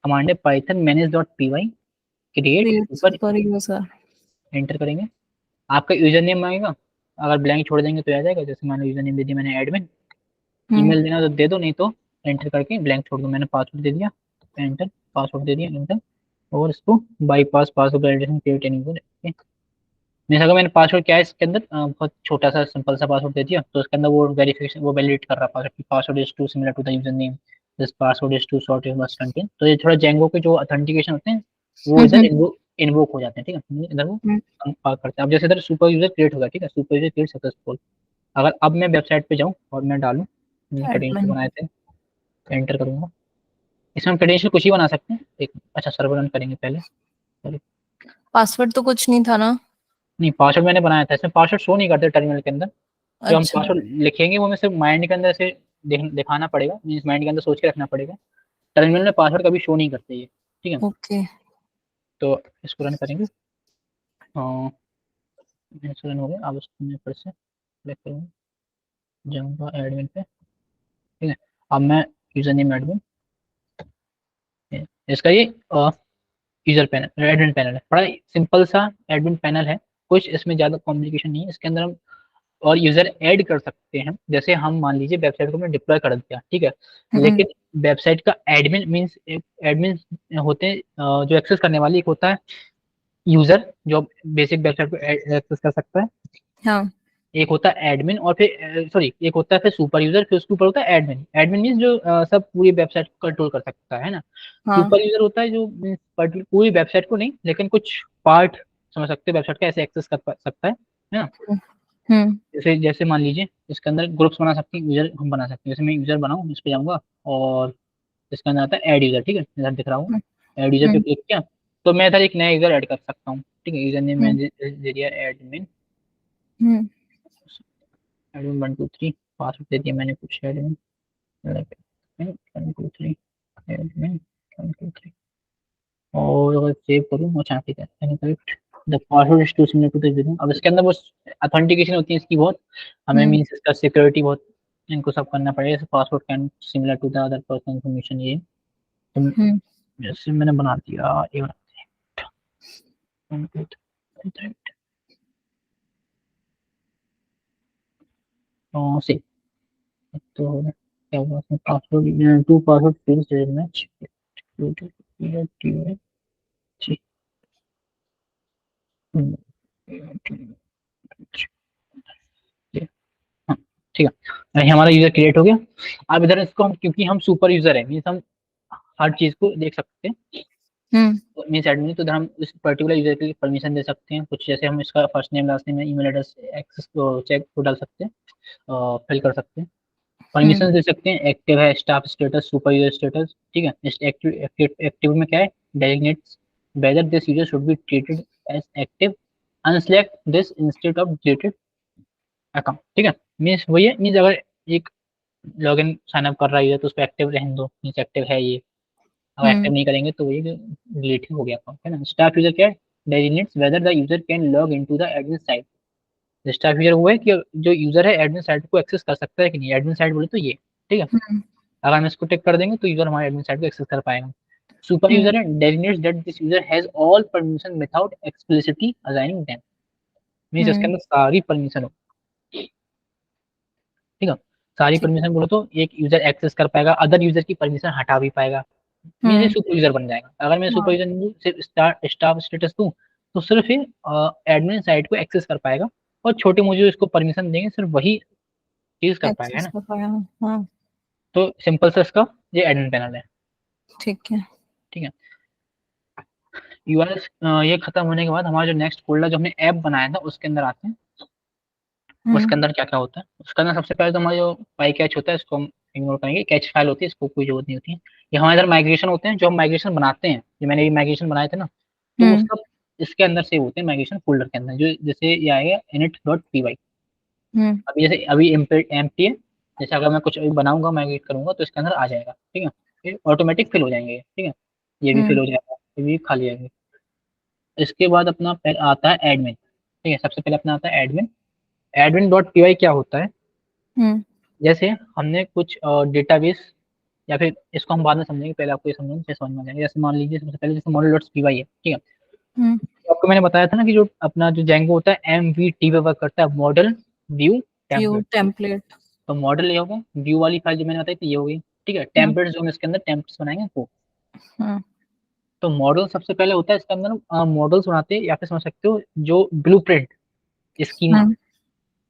कमांड है Python manage dot P Y create create super, super user. Enter करेंगे, आपका यूजर नेम आएगा, अगर ब्लैंक छोड़ देंगे तो आ जाएगा, जैसे मैंने यूजर नेम दे दिया मैंने एडमिन, हम्म। ईमेल देना तो दे दो, नहीं तो एंटर करके ब्लैंक छोड़ दो, मैंने पासवर्ड दे दिया, एंटर, पासवर्ड दे दिया एंटर, और इसको bypass password validation create user. जैसे अगर मैंने पासवर्ड क्या है इसके अंदर बहुत छोटा सा सिंपल सा पासवर्ड दे दिया, तो इसके अंदर वो वेरिफिकेशन वो वैलिडेट कर रहा है password, password is too similar to the user name, this password is too short you must contain. तो ये थोड़ा जेंगो के जो ऑथेंटिकेशन होते हैं वो इधर हम्म। इन्वोक हो जाते हैं। ठीक है, इधर वो हम्म। हम पास करते हैं। अब जैसे इधर सुपर यूजर क्रिएट होगा, ठीक है, सुपर यूजर क्रिएट सक्सेसफुल। अगर अब मैं वेबसाइट पे जाऊँ और मैं डालूँ क्रेडेंशियल एडमिन। बनाए थे, एंटर करूंगा, इसमें हम क्रेडेंशियल कुछ ही बना सकते हैं। एक अच्छा सर्वर रन करेंगे पहले, sorry, पासवर्ड तो कुछ नहीं था ना? नहीं पासवर्ड मैंने बनाया था, इसमें पासवर्ड शो नहीं करते टर्मिनल के अंदर, जो हम अच्छा। पासवर्ड लिखेंगे वो हमें सिर्फ माइंड के अंदर से दिखाना पड़ेगा, मीन्स माइंड के अंदर सोच के रखना पड़ेगा, टर्मिनल में पासवर्ड कभी शो नहीं करते ये। ठीक है, ओके। तो इसको रन करेंगे, इसको रन हो गया। अब उसको मैं फिर से क्लिक करूँगा, जाऊँगा एडमिन पे। ठीक है, अब मैं यूजर नेम एडमिन, इसका ये यूजर पैनल एडमिन पैनल है, बड़ा सिंपल सा एडमिन पैनल है, कुछ इसमें ज़्यादा कॉम्प्लिकेशन नहीं है। इसके अंदर हम और यूजर ऐड कर सकते हैं, जैसे हम मान लीजिए वेबसाइट को हमने डिप्लॉय कर दिया, ठीक है, हम्म। लेकिन वेबसाइट का एडमिन मींस एडमिन होते हैं जो एक्सेस करने वाली, एक होता है यूजर जो बेसिक वेबसाइट को एक्सेस कर सकता है, हाँ। एक होता है एडमिन, और फिर सॉरी एक होता है फिर सुपर यूजर, फिर उसके ऊपर होता है एडमिन। एडमिन मींस जो सब पूरी वेबसाइट को कंट्रोल कर सकता है ना। हाँ। सुपर यूजर होता है जो means पूरी वेबसाइट को नहीं, लेकिन कुछ पार्ट समझ सकते हैं वेबसाइट का, ऐसे एक्सेस कर सकता है ना। हम्म। जैसे जैसे मान लीजिए इसके अंदर ग्रुप्स बना सकते हैं, यूजर हम बना सकते हैं, जैसे मैं यूजर बनाऊँ इस पे जाऊंगा, और इसके अंदर आता है ऐड यूजर। ठीक है, इधर दिख रहा हूँ, ऐड यूजर पे हम्म। क्लिक किया, तो मैं इधर एक नया यूजर ऐड कर सकता हूँ। ठीक है, यूजर नेम हम्म। मैंने दे दिया एडमिन, हम्म। एडमिन 1 2 3, पासवर्ड दे दिया मैंने कुछ एडमिन 1 2 3 एडमिन 1 2 3, और अगर सेव करूँ, अच्छा ठीक है, correct the password is too similar to the user. अब इसके अंदर वो ऑथेंटिकेशन होती है इसकी बहुत, हमें हम्म। मीन्स इसका सिक्योरिटी बहुत इनको सब करना पड़ेगा, जैसे password can similar to the other person information, ये तो हम्म। जैसे मैंने बना दिया, ये बना दिया, से तो क्या हुआ, password two password field match हाँ, ठीक है, ये हमारा यूजर क्रिएट हो गया। अब इधर इसको हम, क्योंकि हम सुपर यूजर है, मीन्स हम हर चीज को देख सकते हैं, हम्म। मीन्स एडमिन, तो इधर हम इस पर्टिकुलर यूजर के लिए परमिशन दे सकते हैं कुछ, जैसे हम इसका first name last name email address access को चेक को डाल सकते हैं, फिल कर सकते हैं, हम्म। परमिशन दे सकते हैं, एक्टिव है staff status super user status. ठीक है, एक्टिव एक्टिव में क्या है, designates whether this user should be treated as active, unselect this instead of deleted account. ठीक है, मीन्स वही है, मीन्स अगर एक लॉगिन साइन अप कर रहा है तो उस पर एक्टिव रहने दो, मीन्स एक्टिव है ये, अगर एक्टिव हम्म। नहीं करेंगे तो वही डिलीट हो गया अकाउंट, है ना। स्टाफ यूजर क्या है, designates whether the user can log into the admin site. Staff user वो है कि जो यूजर है एडमिन साइट को एक्सेस कर सकता है कि नहीं, एडमिन साइट बोले तो ये। ठीक है, हम्म। अगर हम इसको टिक कर देंगे तो यूजर हमारे एडमिन साइट को एक्सेस कर पाएगा। सुपर यूजर है डेजिग्नेट्स that this user has all permission without explicitly assigning them, means इसके अंदर सारी परमिशन हो, ठीक है। सारी ठीक। परमिशन बोलो तो एक यूजर एक्सेस कर पाएगा, अदर यूजर की परमिशन हटा भी पाएगा, मींस ये सुपर यूजर बन जाएगा। अगर मैं सुपर हाँ। यूजर नहीं सिर्फ स्टाफ स्टेटस दूं तो सिर्फ ये एडमिन साइट को एक्सेस कर पाएगा, और छोटे मुझे इसको परमिशन देंगे सिर्फ वही चीज कर पाएगा, है एक्सेस ना। कर पाया। हाँ। तो सिंपल से इसका ये एडमिन पैनल है, ठीक है। ठीक है। यूआरएल ये खत्म होने के बाद हमारा जो नेक्स्ट फोल्डर जो हमने ऐप बनाया था उसके अंदर आते हैं। उसके अंदर क्या क्या होता है, उसके अंदर सबसे पहले तो हमारा जो पाई कैच होता है इसको हम इग्नोर करेंगे, कैच फाइल होती है इसको कोई जरूरत नहीं होती है। ये हमारे इधर माइग्रेशन होते हैं, जो हम माइग्रेशन बनाते हैं, जो मैंने भी माइग्रेशन बनाए थे ना, तो वो हम्म। सब इसके अंदर से होते हैं माइग्रेशन फोल्डर के अंदर, जो जैसे ये आएगा init.py। हम्म। अभी जैसे अभी एम्प्टी है, जैसे अगर मैं कुछ अभी बनाऊंगा माइग्रेट करूंगा तो इसके अंदर आ जाएगा, ठीक है। फिर ऑटोमेटिक फिल हो जाएंगे, ठीक है। ये भी फिल हम्म। हो जाएगा, ये भी खाली आएंगे। इसके बाद अपना आता है एडमिन, ठीक है। सबसे पहले अपना आता है एडमिन। एडमिन.py क्या होता है, हम्म। जैसे हमने कुछ डेटाबेस, या फिर इसको हम बाद में समझेंगे, पहले आपको ये समझेंगे फिर समझ में आ जाएगा। जैसे मान लीजिए सबसे पहले जैसे model.py है, ठीक है। हम्म। तो आपको मैंने बताया था ना कि जो अपना जो जेंगो होता है MVT पे वर्क करता है, model view view template. Template. तो मॉडल ये होगा, व्यू वाली फाइल जो मैंने बताई थी ये होगी, ठीक है। हम्म। टेम्पलेट्स जो हम इसके अंदर टेम्पलेट्स बनाएंगे वो। हम्म। तो मॉडल सबसे पहले होता है इसके अंदर, मॉडल्स बनाते हैं, या फिर समझ सकते हो जो ब्लूप्रिंट स्कीमा, हम्म।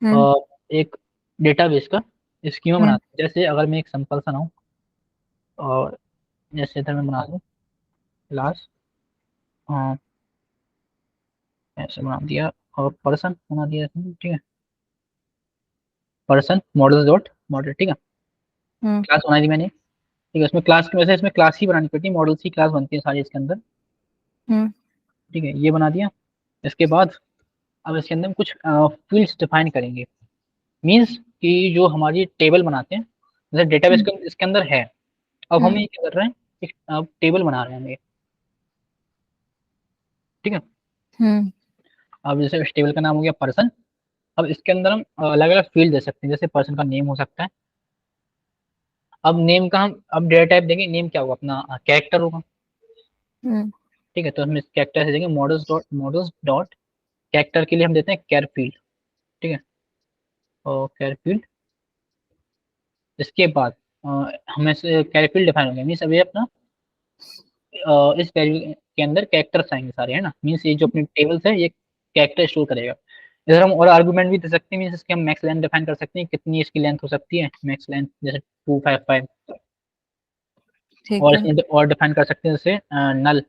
हम्म। एक डेटाबेस का स्कीमा हम्म। बनाते हैं। जैसे अगर मैं एक सिंपल सा ना हूँ, और जैसे इधर मैं बना दूँ क्लास, ऐसे बना दिया, और पर्सन बना दिया इसमें, ठीक है। पर्सन मॉडल्स डॉट मॉडल, ठीक है। हम्म। क्लास बना दी मैंने, ठीक है। उसमें क्लास की वजह से इसमें क्लास ही बनानी पड़ती है, मॉडल्स की क्लास बनती है सारी इसके अंदर, हम्म। ठीक है। ये बना दिया। इसके बाद अब इसके अंदर हम कुछ फील्ड्स डिफाइन करेंगे, मींस कि जो हमारी टेबल बनाते हैं, जैसे डेटाबेस हम्म। इसके अंदर है। अब हम हम्म। ये क्या कर रहे हैं, एक टेबल बना रहे हैं हम ये, ठीक है। हम्म। अब जैसे इस टेबल का नाम हो गया पर्सन। अब इसके अंदर हम अलग अलग फील्ड दे सकते हैं, जैसे पर्सन का नेम हो सकता है। अब नेम का हम अब डेटा टाइप देंगे, नेम क्या होगा अपना कैरेक्टर होगा, हम्म। ठीक है। तो हम इस कैरेक्टर से देंगे मॉडल्स डॉट कैरेक्टर के लिए हम देते हैं कैर फील्ड, ठीक है। और कैर फील्ड, इसके बाद अ, हमें से कैर फील्ड डिफाइन हो गया, मीन्स अभी अपना इस वैल्यू के अंदर कैरेक्टर्स आएंगे सारे, है ना। मीन्स ये जो अपनी टेबल्स है ये कैरेक्टर स्टोर करेगा। इधर हम और आर्गुमेंट भी दे सकते हैं, मीन्स इसके हम मैक्स लेंथ डिफाइन कर सकते हैं, कितनी इसकी लेंथ हो सकती है मैक्स लेंथ, जैसे 255। ठीक और है। इसमें और डिफाइन कर सकते हैं जैसे नल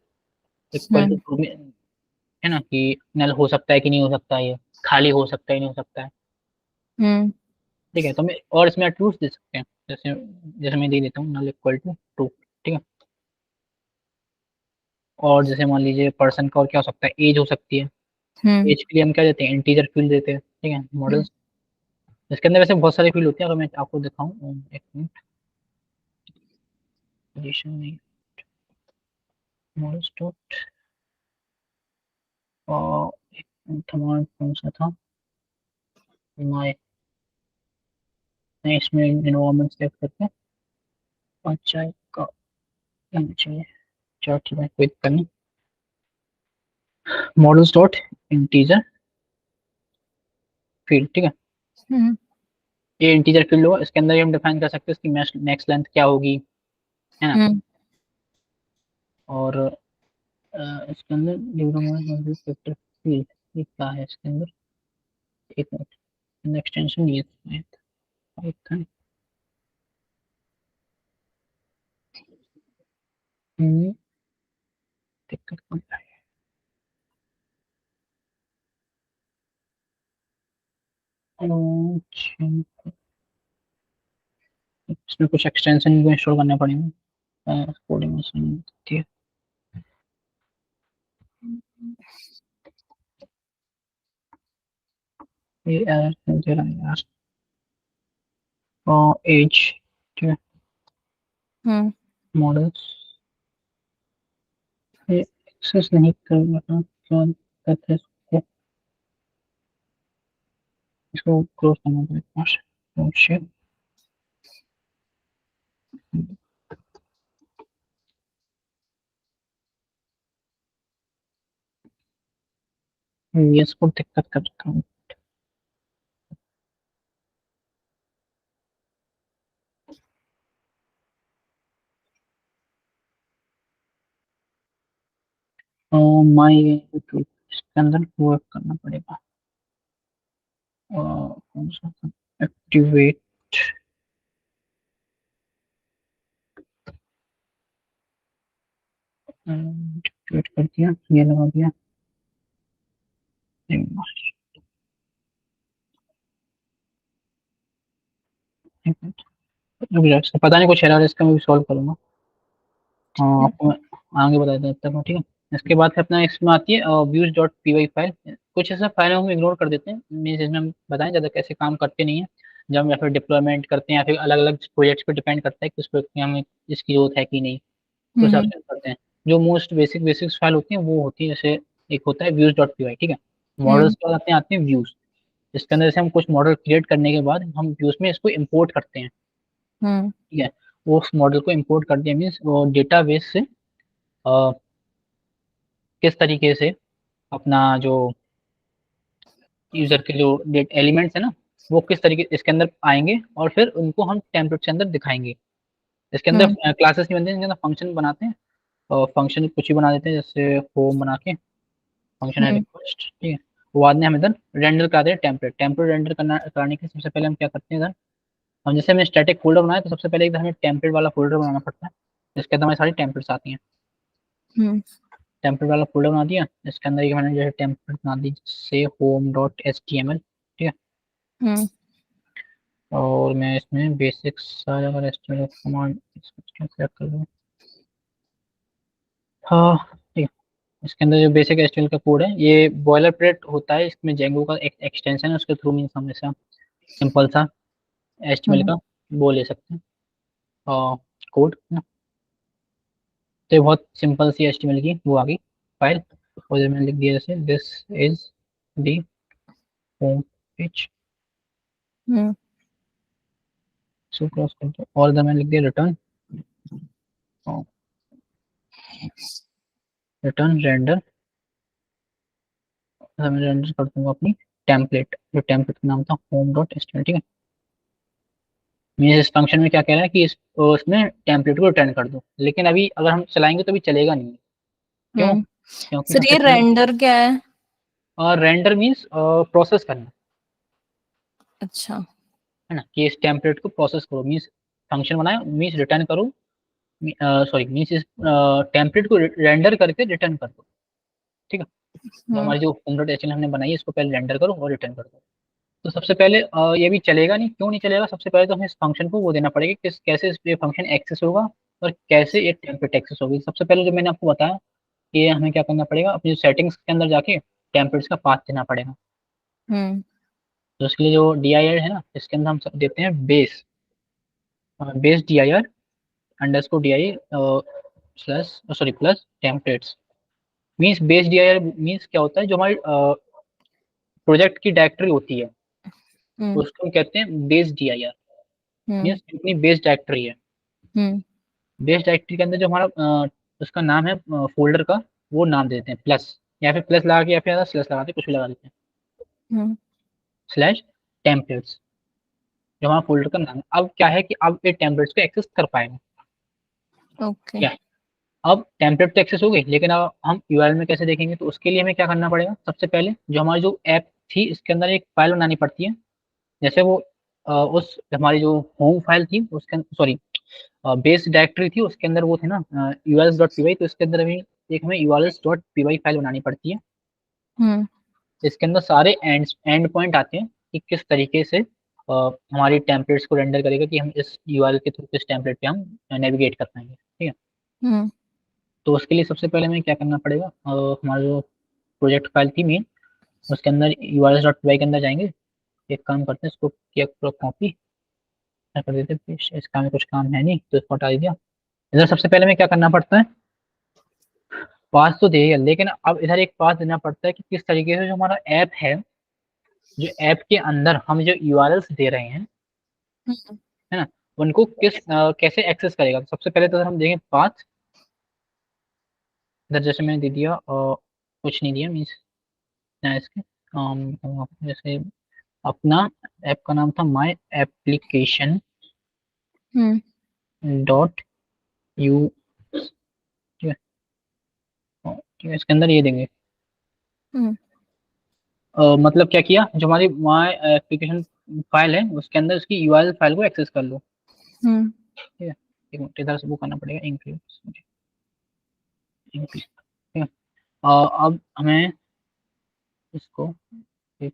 इक्वल हम्म। टू, है ना, कि नल हो सकता है कि नहीं हो सकता है, ये खाली हो सकता है नहीं हो सकता है, हम्म। ठीक है। तो हमें और इसमें एट्रीब्यूट्स दे सकते हैं, जैसे जैसे मैं दे देता हूँ नल इक्वल टू ट्रू, ठीक है। और जैसे मान लीजिए पर्सन का और क्या हो सकता है, एज हो सकती है। हम्म। एज के लिए हम क्या देते हैं, इंटीजर फील्ड देते हैं, ठीक है। मॉडल्स इसके अंदर वैसे बहुत सारे फील्ड होते हैं, अगर मैं आपको दिखाऊं एक मिनट, पोजीशन में मॉडल्स डॉट, और एक मिनट हमारा कौन सा था, माय, मैं इसमें इन्वायरमेंट सेलेक्ट करके अच्छा का चाहिए, चलो ठीक है कोई दिक्कत नहीं। मॉडल्स डॉट इंटीजर फील्ड, ठीक है। हम्म। ये इंटीजर फील्ड होगा, इसके अंदर ही हम डिफाइन कर सकते हैं इसकी मैक्स लेंथ क्या होगी, है ना। हम्म। और इसके अंदर वेक्टर फील्ड ये क्या है इसके अंदर, एक मिनट, एक्सटेंशन ये था। हम्म, दिक्कत कौन सा है, अच्छा, इसमें कुछ एक्सटेंशन को इंस्टॉल करना पड़ेगा, कोडिंग मशीन, ठीक है। ये एरर दे रहा है यार, एज, ठीक है। हम्म। मॉडल्स ये एक्सेस नहीं कर रहा, क्या दिक्कत है इसको, इसको क्लोज करना पड़ेगा। Oh shit. ये इसको दिक्कत कर रखा हूँ। माई इसके अंदर वर्क करना पड़ेगा। कौन सा एक्टिवेट, एक्टिवेट कर दिया, ये लगा दिया। रुक जाओ, इसका पता नहीं कुछ एरर है, इसका मैं भी सॉल्व करूंगा। हाँ, आपको मैं आगे बता देता हूँ तब तक, ठीक है। इसके बाद फिर अपना इसमें आती है views dot P Y file. कुछ ऐसा फाइल हम इग्नोर कर देते हैं, मीन्स इसमें हम बताएं ज़्यादा कैसे काम करते नहीं है। जब हम या फिर डिप्लॉयमेंट करते हैं या फिर अलग अलग प्रोजेक्ट्स पे डिपेंड करता है कि उस प्रोजेक्ट में हमें इसकी जरूरत है कि नहीं, तो उस हिसाब हम्म से करते हैं। जो मोस्ट बेसिक बेसिक फाइल होती हैं वो होती है, जैसे एक होता है व्यूज डॉट पी वाई, ठीक है। हम्म मॉडल्स के बाद आते हैं व्यूज। इसके अंदर से हम कुछ मॉडल क्रिएट करने के बाद हम व्यूज में इसको इम्पोर्ट करते हैं, हम्म ठीक है। वो उस मॉडल को इम्पोर्ट कर दिया मीन्स वो डेटाबेस से किस तरीके से अपना जो यूजर के जो एलिमेंट्स है ना, वो किस तरीके इसके अंदर आएंगे और फिर उनको हम टेम्पलेट के अंदर दिखाएंगे। इसके अंदर हम्म क्लासेस नहीं बनते हैं, इसके अंदर फंक्शन बनाते हैं। और फंक्शन कुछ ही बना देते हैं, जैसे होम बना के फंक्शन है हम्म रिक्वेस्ट, ठीक है। वो बाद में हम इधर रेंडर करा दें टेम्पलेट। टेम्पलेट रेंडर करना कराने के लिए सबसे पहले हम क्या करते हैं इधर, हम जैसे हमें स्टैटिक फोल्डर बनाया तो सबसे पहले इधर हमें टेम्पलेट वाला फोल्डर बनाना पड़ता है। इसके अंदर हमारी सारी टेम्पलेट्स आती हैं। हम्म टेम्पलेट वाला फोल्डर बना दिया, इसके अंदर एक मैंने जैसे टेम्पलेट बना दी जैसे home dot H T M L, ठीक है। हम्म और मैं इसमें बेसिक सारा अगर एचटीएमएल कमांड सेलेक्ट कर लूँ, हाँ ठीक है। इसके अंदर जो बेसिक एचटीएमएल का कोड है ये बॉयलर प्लेट होता है, इसमें जेंगो का एक एक्सटेंशन है, उसके थ्रू मीन्स हम ऐसा सिंपल सा एचटीएमएल हम्म का वो ले सकते हैं कोड ना। तो ये बहुत सिंपल सी एचटीएमएल की वो आ गई फाइल। और इधर मैंने लिख दिया जैसे this is the home page, hmm so cross कर दो। और इधर मैंने लिख दिया रिटर्न, रिटर्न रेंडर। मैं रेंडर कर दूंगा अपनी टेम्पलेट, जो टेम्पलेट का नाम था होम डॉट एचटीएमएल, ठीक है। मैं इस फंक्शन में क्या कह रहा है कि उसमें टेम्पलेट को रिटर्न कर दो, लेकिन अभी अगर हम चलाएंगे तो अभी चलेगा नहीं। क्यों? हम्म क्योंकि सर सबसे ये पहले रेंडर क्या है? रेंडर मीन्स प्रोसेस करना, अच्छा। है ना, कि इस टेम्पलेट को प्रोसेस करो मीन्स फंक्शन बनाए मीन्स रिटर्न करो, सॉरी मीन्स इस टेम्पलेट को रेंडर करके रिटर्न कर दो, ठीक है। तो हम्म हमारी जो होम डॉट एचटीएमएल हमने बनाई है इसको पहले रेंडर करो और रिटर्न कर दो। तो सबसे पहले ये भी चलेगा नहीं, क्यों नहीं चलेगा? सबसे पहले तो हमें इस फंक्शन को वो देना पड़ेगा कि कैसे ये फंक्शन एक्सेस होगा और कैसे ये टेम्पलेट एक्सेस होगी। सबसे पहले जो मैंने आपको बताया कि हमें क्या करना पड़ेगा, अपनी सेटिंग्स के अंदर जाके टेम्पलेट्स का पाथ देना पड़ेगा। हम्म तो उसके लिए जो डी आई आर है ना, इसके अंदर हम सब देते हैं base, base D I R underscore D I slash sorry plus templates. Means base D I R means क्या होता है, जो हमारी प्रोजेक्ट की डायरेक्टरी होती है हम्म उसको हम कहते हैं base D I R. Hmm means अपनी बेस डायरेक्टरी है। हम्म बेस डायरेक्टरी के अंदर जो हमारा उसका नाम है फोल्डर का, वो नाम देते हैं प्लस, या फिर प्लस लगा के या फिर स्लैश लगा के कुछ भी लगा देते हैं, हम्म स्लैश टेम्पलेट्स जो हमारा फोल्डर का नाम है। अब क्या है कि अब ये टेम्पलेट्स को एक्सेस कर पाएंगे। ओके। क्या है? अब टेम्पलेट तो एक्सेस हो गई, लेकिन अब हम यूआरएल में कैसे देखेंगे? तो उसके लिए हमें क्या करना पड़ेगा, सबसे पहले जो हमारी जो ऐप थी इसके अंदर एक फाइल बनानी पड़ती है। जैसे वो उस हमारी जो होम फाइल थी उसके सॉरी बेस डायरेक्टरी थी उसके अंदर वो थे ना यूआरएल्स डॉट पी वाई, तो इसके अंदर हमें एक हमें URLs dot P Y file बनानी पड़ती है। हम्म इसके अंदर सारे एंड पॉइंट आते हैं कि किस तरीके से हमारी टेम्पलेट्स को रेंडर करेगा, कि हम इस यूआरएल के थ्रू किस टेम्पलेट पे हम नेविगेट कर पाएंगे, ठीक है। हम्म तो उसके लिए सबसे पहले हमें क्या करना पड़ेगा, हमारा जो प्रोजेक्ट फाइल थी मेन, उसके अंदर यूआरएल्स डॉट पी वाई के अंदर जाएंगे। एक काम करते हैं, इसको किया कॉपी कर देते हैं paste। इसका में कुछ काम है नहीं तो इसको हटा दिया। इधर सबसे पहले हमें क्या करना पड़ता है, पास तो दे दिया, लेकिन अब इधर एक पास देना पड़ता है कि किस तरीके से जो हमारा ऐप है, जो ऐप के अंदर हम जो यूआरएल्स दे रहे हैं, हम्म है ना, उनको कैसे एक्सेस करेगा। तो सबसे पहले तो हम देंगे पाथ। इधर जैसे मैंने दे दिया कुछ नहीं दिया मीन्स करते हैं इसके जैसे अपना ऐप का नाम था माई एप्लीकेशन डॉट यू, ठीक है। ठीक है, इसके अंदर ये देंगे मतलब क्या किया, जो हमारी माई एप्लीकेशन फाइल है उसके अंदर उसकी यूआरएल फाइल को एक्सेस कर लो, ठीक है। एक मिनट इधर से वो करना पड़ेगा इंक्लूड, ठीक है। अब हमें इसको एक,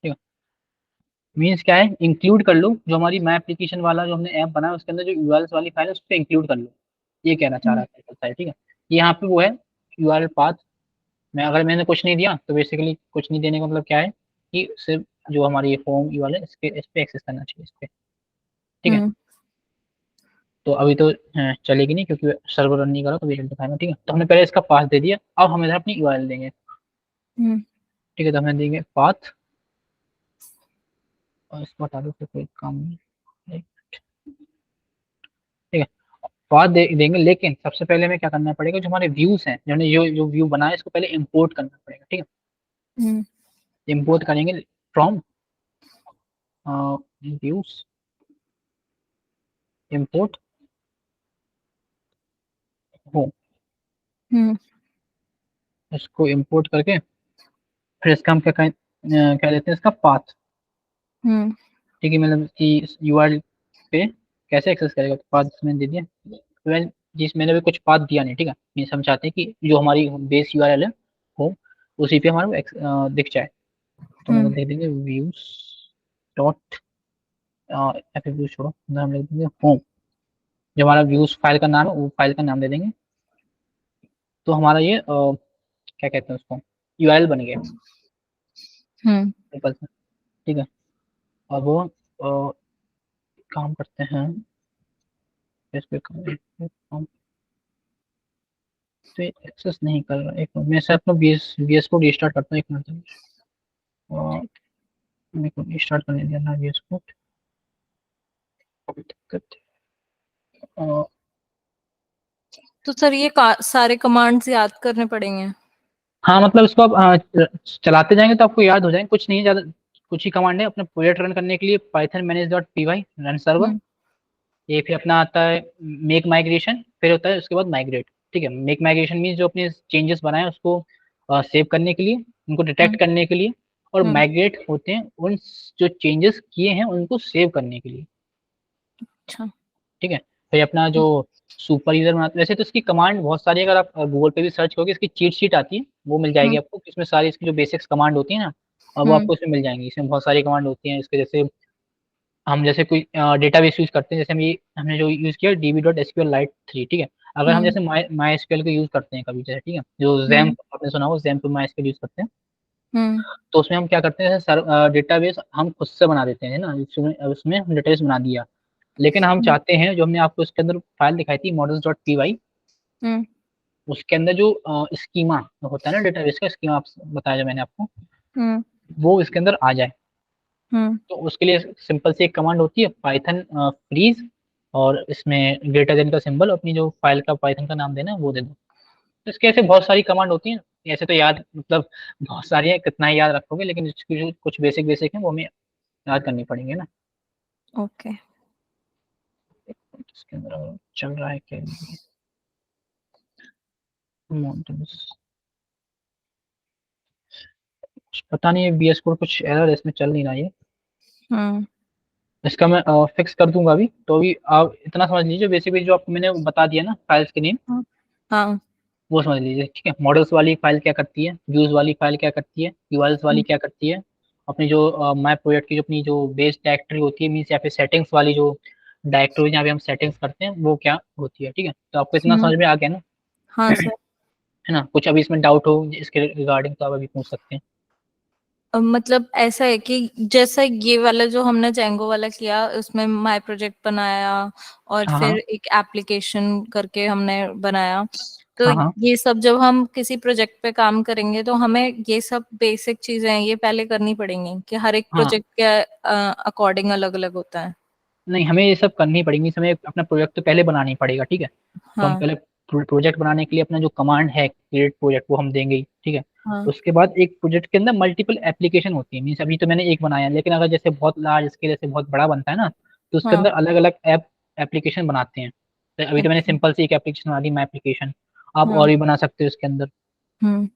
ठीक है, मीन्स क्या है, इंक्लूड कर लो जो हमारी माई एप्लीकेशन वाला जो हमने ऐप बनाया उसके अंदर जो यूआरएल वाली फाइल है उसको इंक्लूड कर लो, ये कहना चाह रहा है, ठीक है। ये यहाँ पे वो है यूआरएल पाथ। मैं अगर मैंने कुछ नहीं दिया तो बेसिकली कुछ नहीं देने का मतलब क्या है कि सिर्फ जो हमारी होम यूआरएल है इस पे एक्सेस करना चाहिए, इस पे, ठीक है। तो अभी तो चलेगी नहीं क्योंकि सर्वर रन नहीं करा तो वेरिएंट दिखाएगा, ठीक है। तो हमने पहले इसका पाथ दे दिया, अब हम इधर अपनी यूआरएल देंगे, ठीक है। तो हमें देंगे पाथ और इसको हटा दो फिर कोई काम नहीं, ठीक है। पाथ देंगे, लेकिन सबसे पहले हमें क्या करना पड़ेगा, जो हमारे व्यूज हैं, जो हमने जो व्यू बनाया इसको पहले इंपोर्ट करना पड़ेगा, ठीक है। इंपोर्ट करेंगे फ्रॉम व्यूज, इंपोर्ट हो, इसको इंपोर्ट करके फिर इसका हम क्या देते हैं इसका पाथ, ठीक है। मतलब कि यूआरएल पे कैसे एक्सेस करेगा, तो पाथ इसमें दे दिया। वेल जिस मैंने भी कुछ पाथ दिया नहीं, ठीक है। मीन्स हम चाहते हैं कि जो हमारी बेस यूआरएल है हो उसी पे हमारा दिख जाए, तो मतलब देख देंगे व्यूज डॉट व्यूज छोड़ो, हम लिख देंगे होम, जो हमारा व्यूज फाइल का नाम है वो फाइल का नाम दे देंगे। तो हमारा ये क्या कहते हैं उसको, यूआरएल बन गया सिंपल सा, ठीक है। और वो काम करते हैं इस पे काम, तो एक्सेस नहीं कर रहा, एक मिनट मैं से अपना बीएस को रिस्टार्ट करता हूँ, एक मिनट और मेरे को रिस्टार्ट करने दिया ना बीएस को, दिक्कत है। तो सर ये सारे कमांड्स याद करने पड़ेंगे? हाँ मतलब इसको आप चलाते जाएंगे तो आपको याद हो जाएंगे, कुछ नहीं है ज्यादा, कुछ ही कमांड है अपने प्रोजेक्ट रन करने के लिए, Python manage dot P Y run server, hmm ये फिर अपना आता है मेक माइग्रेशन, फिर होता है उसके बाद माइग्रेट, ठीक है। मेक माइग्रेशन मीन जो अपने चेंजेस बनाए उसको सेव करने के लिए, उनको डिटेक्ट हम्म करने के लिए, और हम्म माइग्रेट होते हैं उन जो चेंजेस किए हैं उनको सेव करने के लिए, अच्छा ठीक है। फिर अपना जो सुपर यूजर बनाते, वैसे तो इसकी कमांड बहुत सारी है, अगर आप गूगल पे भी सर्च करोगे इसकी चीट शीट आती है वो मिल जाएगी हम्म आपको, इसमें सारी इसकी जो बेसिक्स कमांड होती है ना, वो हम्म आपको इसमें मिल जाएंगी। इसमें बहुत सारी कमांड होती हैं इसके, जैसे हम जैसे कोई डेटाबेस यूज करते हैं, जैसे हमने जो यूज किया डीबी डॉट एसक्यूएल लाइट 3, ठीक है। अगर हम हम्म जैसे माई एसक्यूएल को यूज करते हैं कभी, जैसे ठीक है जो हम्म जैम्प आपने सुना हो, जैम्प माई एसक्यूएल यूज करते हैं, हम्म तो उसमें हम क्या करते हैं, जैसे डेटाबेस हम खुद से बना देते हैं ना, उसमें उसमें हम डेटाबेस बना दिया, लेकिन हम हम्म चाहते हैं जो हमने आपको इसके अंदर फाइल दिखाई थी मॉडल्स डॉट पी वाई, हम्म उसके अंदर जो स्कीमा होता है ना डेटाबेस का स्कीमा आप बताया जो मैंने आपको, हम्म वो इसके अंदर आ जाए। हम्म तो उसके लिए सिंपल सी एक कमांड होती है पाइथन फ्रीज, और इसमें ग्रेटर देन का सिंबल, अपनी जो फाइल का पाइथन का नाम देना है वो दे दो। तो इसके ऐसे बहुत सारी कमांड होती हैं, ऐसे तो याद मतलब बहुत सारी है, कितना ही याद रखोगे, लेकिन इसकी जो कुछ बेसिक बेसिक है वो हमें याद करनी पड़ेंगे ना। ओके इसके अंदर चल रहा है क्या, माउंटेन्स पता नहीं है, बीएस कोड कुछ एरर इसमें चल नहीं रहा है, हम्म इसका मैं फिक्स कर दूंगा अभी। तो अभी आप इतना समझ लीजिए बेसिकली जो आपको मैंने बता दिया ना फाइल्स के नेम, हाँ हाँ वो समझ लीजिए, ठीक है। मॉडल्स वाली फाइल क्या करती है, व्यूज वाली फाइल क्या करती है, यूआरएल्स वाली हम्म क्या करती है, अपनी जो माई प्रोजेक्ट की जो अपनी जो बेस डायरेक्टरी होती है, मीन्स या फिर सेटिंग्स वाली जो डायरेक्टरी जहाँ पे हम सेटिंग्स करते हैं वो क्या होती है, ठीक है। तो आपको इतना हम्म, समझ में आ गया ना, हाँ सर। है ना। कुछ अभी इसमें डाउट हो इसके रिगार्डिंग तो आप अभी पूछ सकते हैं। मतलब ऐसा है कि जैसा ये वाला जो हमने जेंगो वाला किया उसमें माय प्रोजेक्ट बनाया और हाँ फिर हाँ एक एप्लीकेशन करके हमने बनाया, तो हाँ हाँ ये सब जब हम किसी प्रोजेक्ट पे काम करेंगे तो हमें ये सब बेसिक चीजें हैं ये पहले करनी पड़ेंगी कि हर एक हाँ। प्रोजेक्ट के अकॉर्डिंग अलग अलग होता है। नहीं हमें ये सब करनी पड़ेगी, इस समय अपना प्रोजेक्ट तो पहले बनाना ही पड़ेगा, ठीक है। तो हम हाँ पहले प्रोजेक्ट बनाने के लिए अपना जो कमांड है क्रिएट प्रोजेक्ट वो हम देंगे ही, ठीक है। हाँ उसके बाद एक प्रोजेक्ट के अंदर मल्टीपल एप्लीकेशन होती है, मीन्स अभी तो मैंने एक बनाया, लेकिन अगर जैसे बहुत लार्ज स्केल जैसे बहुत बड़ा बनता है ना, तो उसके हाँ अंदर अलग अलग एप्लीकेशन बनाते हैं। तो अभी तो मैंने अच्छा सिंपल सी एक एप्लीकेशन बना दी, माई एप्लीकेशन। आप हाँ और भी बना सकते हो इसके अंदर। हम्म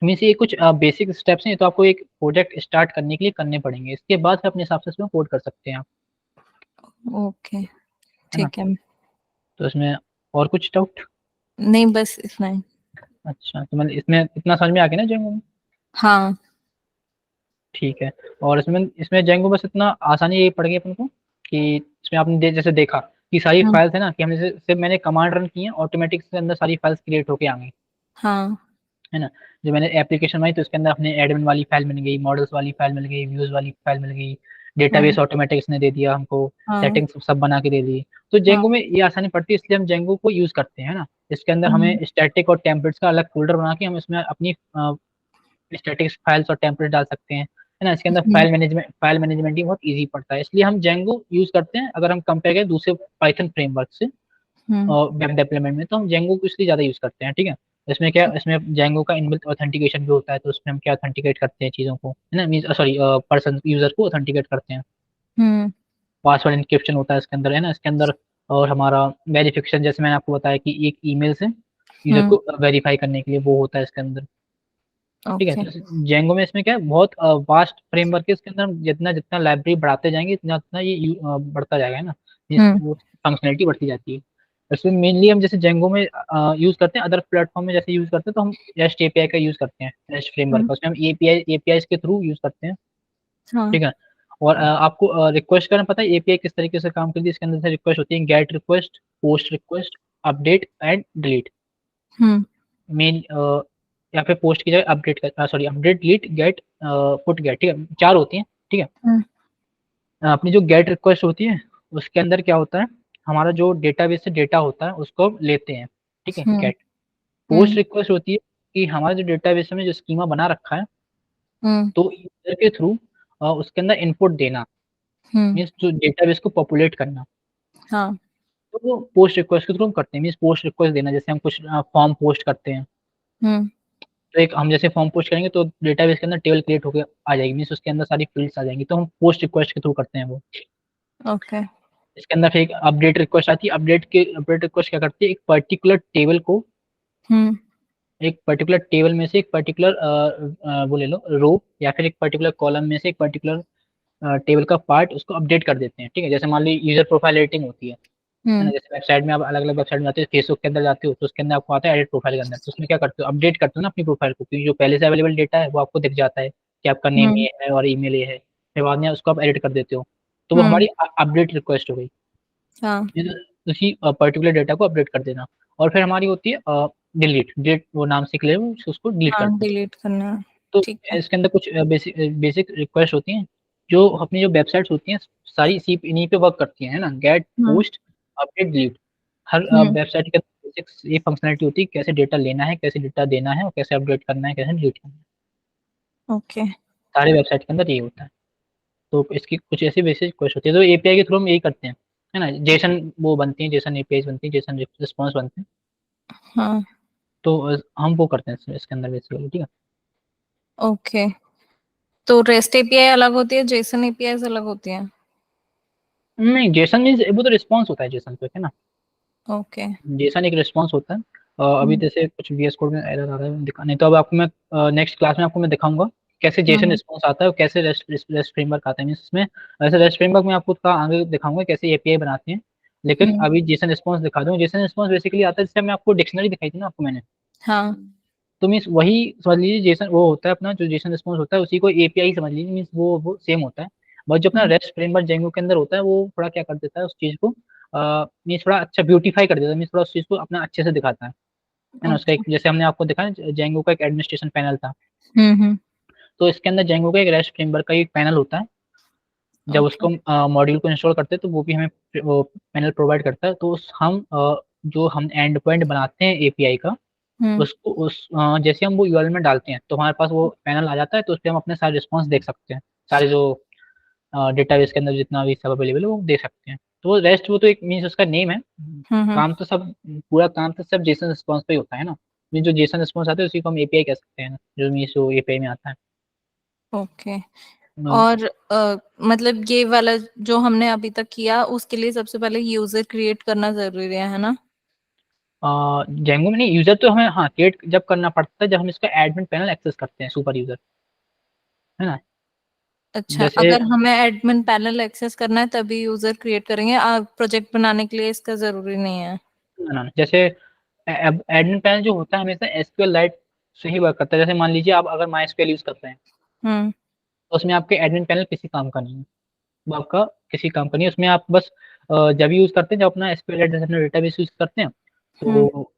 मीन्स ये कुछ बेसिक स्टेप्स हैं, तो आपको एक प्रोजेक्ट स्टार्ट करने के लिए करने पड़ेंगे, इसके बाद फिर अपने हिसाब से इसमें कोड कर सकते हैं आप, ओके है ना। ठीक है। तो इसमें और कुछ डाउट? नहीं बस इतना ही। अच्छा, तो मतलब इसमें इतना समझ में आ गया ना जेंगो में? हाँ ठीक है। और इसमें इसमें जेंगो बस इतना आसानी ये पड़ गई अपन को कि इसमें आपने जैसे देखा कि सारी हम्म, फाइल्स है ना, कि हमने सिर्फ मैंने कमांड रन की है, ऑटोमेटिक से अंदर सारी फाइल्स क्रिएट होके आ गई, हाँ है ना। जो मैंने एप्लीकेशन बनाई तो इसके अंदर अपने एडमिन वाली फाइल मिल गई, मॉडल्स वाली फाइल मिल गई, व्यूज वाली फाइल मिल गई, हाँ डेटाबेस ऑटोमेटिक इसने दे दिया हमको, हाँ सेटिंग्स सब बना के दे दी। तो हाँ जेंगो में ये आसानी पड़ती है, इसलिए हम जेंगो को यूज करते हैं, है ना। इसके अंदर हम्म हमें स्टैटिक और टेम्पलेट्स का अलग फोल्डर बना के हम इसमें अपनी स्टैटिक फाइल्स और टेम्पलेट डाल सकते हैं, है ना। इसके अंदर हम्म फाइल मैनेजमेंट भी बहुत ईजी पड़ता है, इसलिए हम जेंगो यूज करते हैं। अगर हम कंपेयर करें दूसरे पाइथन फ्रेमवर्क से हम्म वेब डेवलपमेंट में, तो हम जेंगो को इसलिए ज्यादा यूज करते हैं, ठीक है। इसमें क्या, इसमें जेंगो का इनबिल्ट ऑथेंटिकेशन भी होता है, तो उसमें हम क्या ऑथेंटिकेट करते हैं चीजों को, है ना, मीन सॉरी पर्सन यूजर को ऑथेंटिकेट करते हैं। हम्म पासवर्ड इनक्रिप्शन होता है इसके अंदर, है ना, इसके अंदर। और हमारा वेरिफिकेशन, जैसे मैंने आपको बताया कि एक ईमेल से यूजर हम्म को वेरीफाई करने के लिए वो होता है इसके अंदर, ठीक है। ओके तो जेंगो में इसमें क्या है, बहुत वास्ट फ्रेमवर्क है, इसके अंदर हम जितना जितना लाइब्रेरी बढ़ाते जाएंगे इतना उतना ये बढ़ता जाएगा, है ना, हम्म वो फंक्शनलिटी बढ़ती जाती है। इसमें मेनली हम जैसे जेंगो में यूज करते हैं, अदर प्लेटफॉर्म में जैसे यूज करते हैं, तो हम रेस्ट एपीआई का यूज करते हैं, रेस्ट फ्रेमवर्क हम्म का, उसमें हम एपीआई के थ्रू यूज करते हैं, हाँ ठीक है। और आपको रिक्वेस्ट करना पता है एपीआई किस तरीके से काम करती है? इसके अंदर से रिक्वेस्ट होती है get request, post request, update and delete. हम्म मेन या फिर पोस्ट की जगह अपडेट कर, sorry, update, delete, get, put get, ठीक है, चार होती हैं, ठीक है। हम्म अपनी जो गेट रिक्वेस्ट होती है उसके अंदर क्या होता है, हमारा जो डेटाबेस से डेटा होता है उसको हम लेते हैं, ठीक है, हम्म गेट। पोस्ट हम्म रिक्वेस्ट होती है कि हमारा जो डेटाबेस में जो स्कीमा बना रखा है, हम्म तो यूजर के थ्रू उसके अंदर इनपुट देना, हम्म मीन्स जो डेटाबेस को पॉपुलेट करना, हाँ तो वो पोस्ट रिक्वेस्ट के थ्रू हम करते हैं। मीन्स पोस्ट रिक्वेस्ट देना, जैसे हम कुछ फॉर्म पोस्ट करते हैं, हम्म तो एक हम जैसे फॉर्म पोस्ट करेंगे तो डेटाबेस के अंदर टेबल क्रिएट होकर आ जाएगी, मीन्स उसके अंदर सारी फील्ड्स आ जाएंगी, तो हम पोस्ट रिक्वेस्ट के थ्रू करते हैं वो। ओके इसके अंदर फिर एक अपडेट रिक्वेस्ट आती है, अपडेट रिक्वेस्ट क्या करती है, एक पर्टिकुलर टेबल को, हम्म एक पर्टिकुलर टेबल में से एक पर्टिकुलर वो ले लो रो, या फिर एक पर्टिकुलर कॉलम में से एक पर्टिकुलर टेबल का पार्ट उसको अपडेट कर देते हैं, ठीक है। जैसे मान लो यूजर प्रोफाइल एडिटिंग होती है ना, हम्म जैसे वेबसाइट में आप अलग अलग वेबसाइट में जाते हो, फेसबुक के अंदर जाते हो तो उसके अंदर आपको आता है एडिट प्रोफाइल के अंदर, तो उसमें क्या करते हो, अपडेट करते हो ना अपनी प्रोफाइल को, क्योंकि जो पहले से अवेलेबल डेटा है वो आपको दिख जाता है कि आपका नेम हम्म ये है और ईमेल ये है, फिर बाद में उसको आप एडिट कर देते हो, तो वो हम्म हमारी अपडेट रिक्वेस्ट हो गई, हाँ ये तो उसी पर्टिकुलर डेटा को अपडेट कर देना। और फिर हमारी होती है डिलीट, डेट वो नाम से क्लियर, उसको डिलीट हाँ करते हैं। डिलीट करना है। तो ठीक है इसके अंदर कुछ बेसिक बेसिक रिक्वेस्ट होती हैं, जो अपनी जो वेबसाइट्स होती हैं सारी इसी इन्हीं पे वर्क करती हैं, है ना, गेट, हम्म पोस्ट, अपडेट, डिलीट। हर हम्म वेबसाइट के बेसिक ये फंक्शनलिटी होती है, कैसे डेटा लेना है, कैसे डेटा देना है, और कैसे अपडेट करना है, कैसे डिलीट करना है, ओके सारे वेबसाइट के अंदर ये होता है। तो इसकी कुछ ऐसी बेसिक रिक्वेस्ट होती है, तो एपीआई के थ्रू हम यही करते हैं, है ना। जेसन वो बनती है, जेसन एपीआई बनती है, जेसन रिस्पॉन्स बनते हैं, हाँ तो हम वो करते हैं इसके अंदर बेसिकली, ठीक है। ओके तो रेस्ट एपीआई अलग होती है जेसन एपीआई अलग होती है। नहीं, जेसन मीन्स वो तो रिस्पॉन्स होता है जेसन पे, है ना। ओके जेसन एक रिस्पॉन्स होता है। अभी हम्म जैसे कुछ वीएस कोड में एरर आ रहा है दिखा नहीं, तो अब आपको मैं नेक्स्ट क्लास में आपको मैं दिखाऊंगा कैसे जेसन हम्म रिस्पॉन्स आता है और कैसे रेस्ट रेस्ट फ्रेमवर्क आता है, मीन्स इसमें वैसे रेस्ट फ्रेमवर्क में आपको थोड़ा आगे दिखाऊंगा कैसे एपीआई बनाते हैं, लेकिन हम्म, अभी जेसन रिस्पॉन्स दिखा दूँ। जेसन रिस्पॉन्स बेसिकली आता है, जैसे मैं आपको डिक्शनरी दिखाई थी ना आपको मैंने, हाँ तो मीन्स वही समझ लीजिए, जेसन वो होता है अपना जो जेसन रिस्पॉन्स होता है उसी को एपीआई समझ लीजिए, मीन्स वो सेम होता है। बट जो अपना हम्म रेस्ट फ्रेमवर्क जेंगो के अंदर होता है वो थोड़ा क्या कर देता है उस चीज को, मीन्स थोड़ा अच्छा ब्यूटीफाई कर देता है, मीन्स थोड़ा उस चीज को अपना अच्छे से दिखाता है ना। उसका एक ओके जैसे हमने आपको दिखाया जेंगो का एक एडमिनिस्ट्रेशन पैनल था, हम्म तो इसके अंदर जेंगो का एक रेस्ट फ्रेमवर्क का एक पैनल होता है। जब ओके उसको मॉड्यूल को इंस्टॉल करते हैं तो वो भी हमें वो पैनल प्रोवाइड करता है, तो हम जो हम एंड पॉइंट बनाते हैं एपीआई का, हम्म उसको जैसे हम वो यूआरएल में डालते हैं तो हमारे पास वो पैनल आ जाता है, तो उस पर हम अपने सारे रिस्पॉन्स देख सकते हैं, सारे जो डेटाबेस के अंदर जितना भी सब अवेलेबल है वो देख सकते हैं। तो वो रेस्ट वो तो एक मीन्स उसका नेम है। हम्म। काम तो सब पूरा काम तो सब जेसन रिस्पॉन्स पे ही होता है ना। मीन जो जेसन रिस्पॉन्स आता है उसी को हम एपीआई कह सकते हैं, जो मीन्स जो एपीआई में आता है। ओके। और मतलब ये वाला जो हमने अभी तक किया उसके लिए सबसे पहले यूजर क्रिएट करना जरूरी है ना? जेंगो में नहीं, यूजर तो हमें हाँ क्रिएट जब करना पड़ता है जब हम इसका एडमिन पैनल एक्सेस करते हैं, सुपर यूजर, है ना। अच्छा, जैसे अगर हमें एडमिन पैनल एक्सेस करना है तभी यूजर क्रिएट करेंगे, प्रोजेक्ट बनाने के लिए इसका जरूरी नहीं है? ना, जैसे एडमिन पैनल जो होता है हमेशा एसक्यूएल लाइट से ही वर्क करता है। जैसे मान लीजिए आप अगर माई एसक्यूएल यूज करते हैं हम्म तो उसमें आपके एडमिन पैनल किसी काम का नहीं है, वो आपका किसी काम का नहीं है। उसमें आप बस जब यूज करते हैं, जब अपना एसक्यूएल लाइट जैसे अपना डेटाबेस यूज करते हैं हम्म तो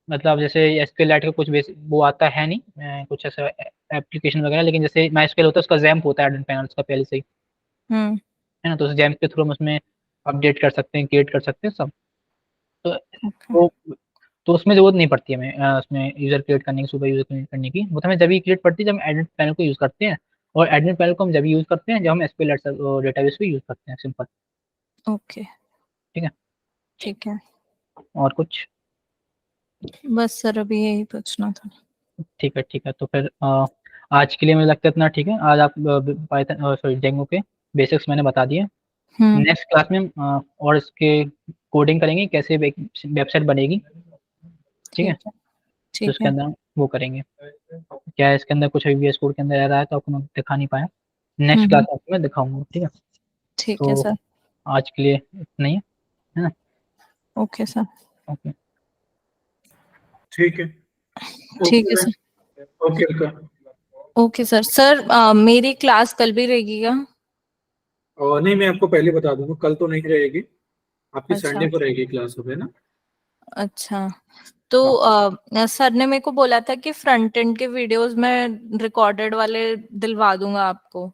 मतलब जैसे एसक्यूएल लाइट का कुछ बेस वो आता है नहीं, कुछ ऐसा एप्लीकेशन वगैरह, लेकिन जैसे माई एसक्यूएल होता है उसका जैम्प होता है एडमिन पैनल उसका पहले से ही, हम्म। है ना। तो उस जैम्प के थ्रू हम उसमें अपडेट कर सकते हैं, क्रिएट कर सकते हैं सब। तो ओके वो तो उसमें जरूरत नहीं पड़ती हमें उसमें यूजर क्रिएट करने की, सुपर यूजर क्रिएट करने की। वो तो हमें जब क्रिएट पड़ती है जब हम एडमिन पैनल को यूज करते हैं। और एडमिन पैनल को हम जब यूज करते हैं जब हम एसक्यूएल डेटाबेस को यूज करते हैं, सिंपल। ओके। ठीक है। ठीक है। और कुछ? बस सर अभी यही पूछना था। ठीक है, ठीक है, तो फिर आज के लिए मुझे लगता है इतना ठीक है। आज आप पाइथन सॉरी जेंगो के बेसिक्स मैंने बता दिए। हम्म। नेक्स्ट क्लास में और इसके कोडिंग करेंगे, कैसे वेबसाइट बनेगी। ठीक है। ठीक है। तो ठीक उसके है। अंदर वो करेंगे। क्या है इसके अंदर कुछ वीएस कोड के अंदर एरर आया तो आपको मैं दिखा नहीं पाया, नेक्स्ट क्लास हम्म। में आपको मैं दिखाऊंगा। ठीक है। ठीक है तो सर। आज के लिए इतना ही है ना। Okay sir. ओके। ठीक है। ठीक ओके है ma'am. Sir. Okay okay. Okay sir. Sir मेरी क्लास कल भी रहेगी क्या? और नहीं, मैं आपको पहले बता दूंगा, कल तो नहीं रहेगी, आपकी अच्छा। संडे को रहेगी क्लास, है ना। अच्छा। तो हाँ। सर ने मेरे को बोला था कि फ्रंट एंड के वीडियोस में रिकॉर्डेड वाले दिलवा दूंगा आपको।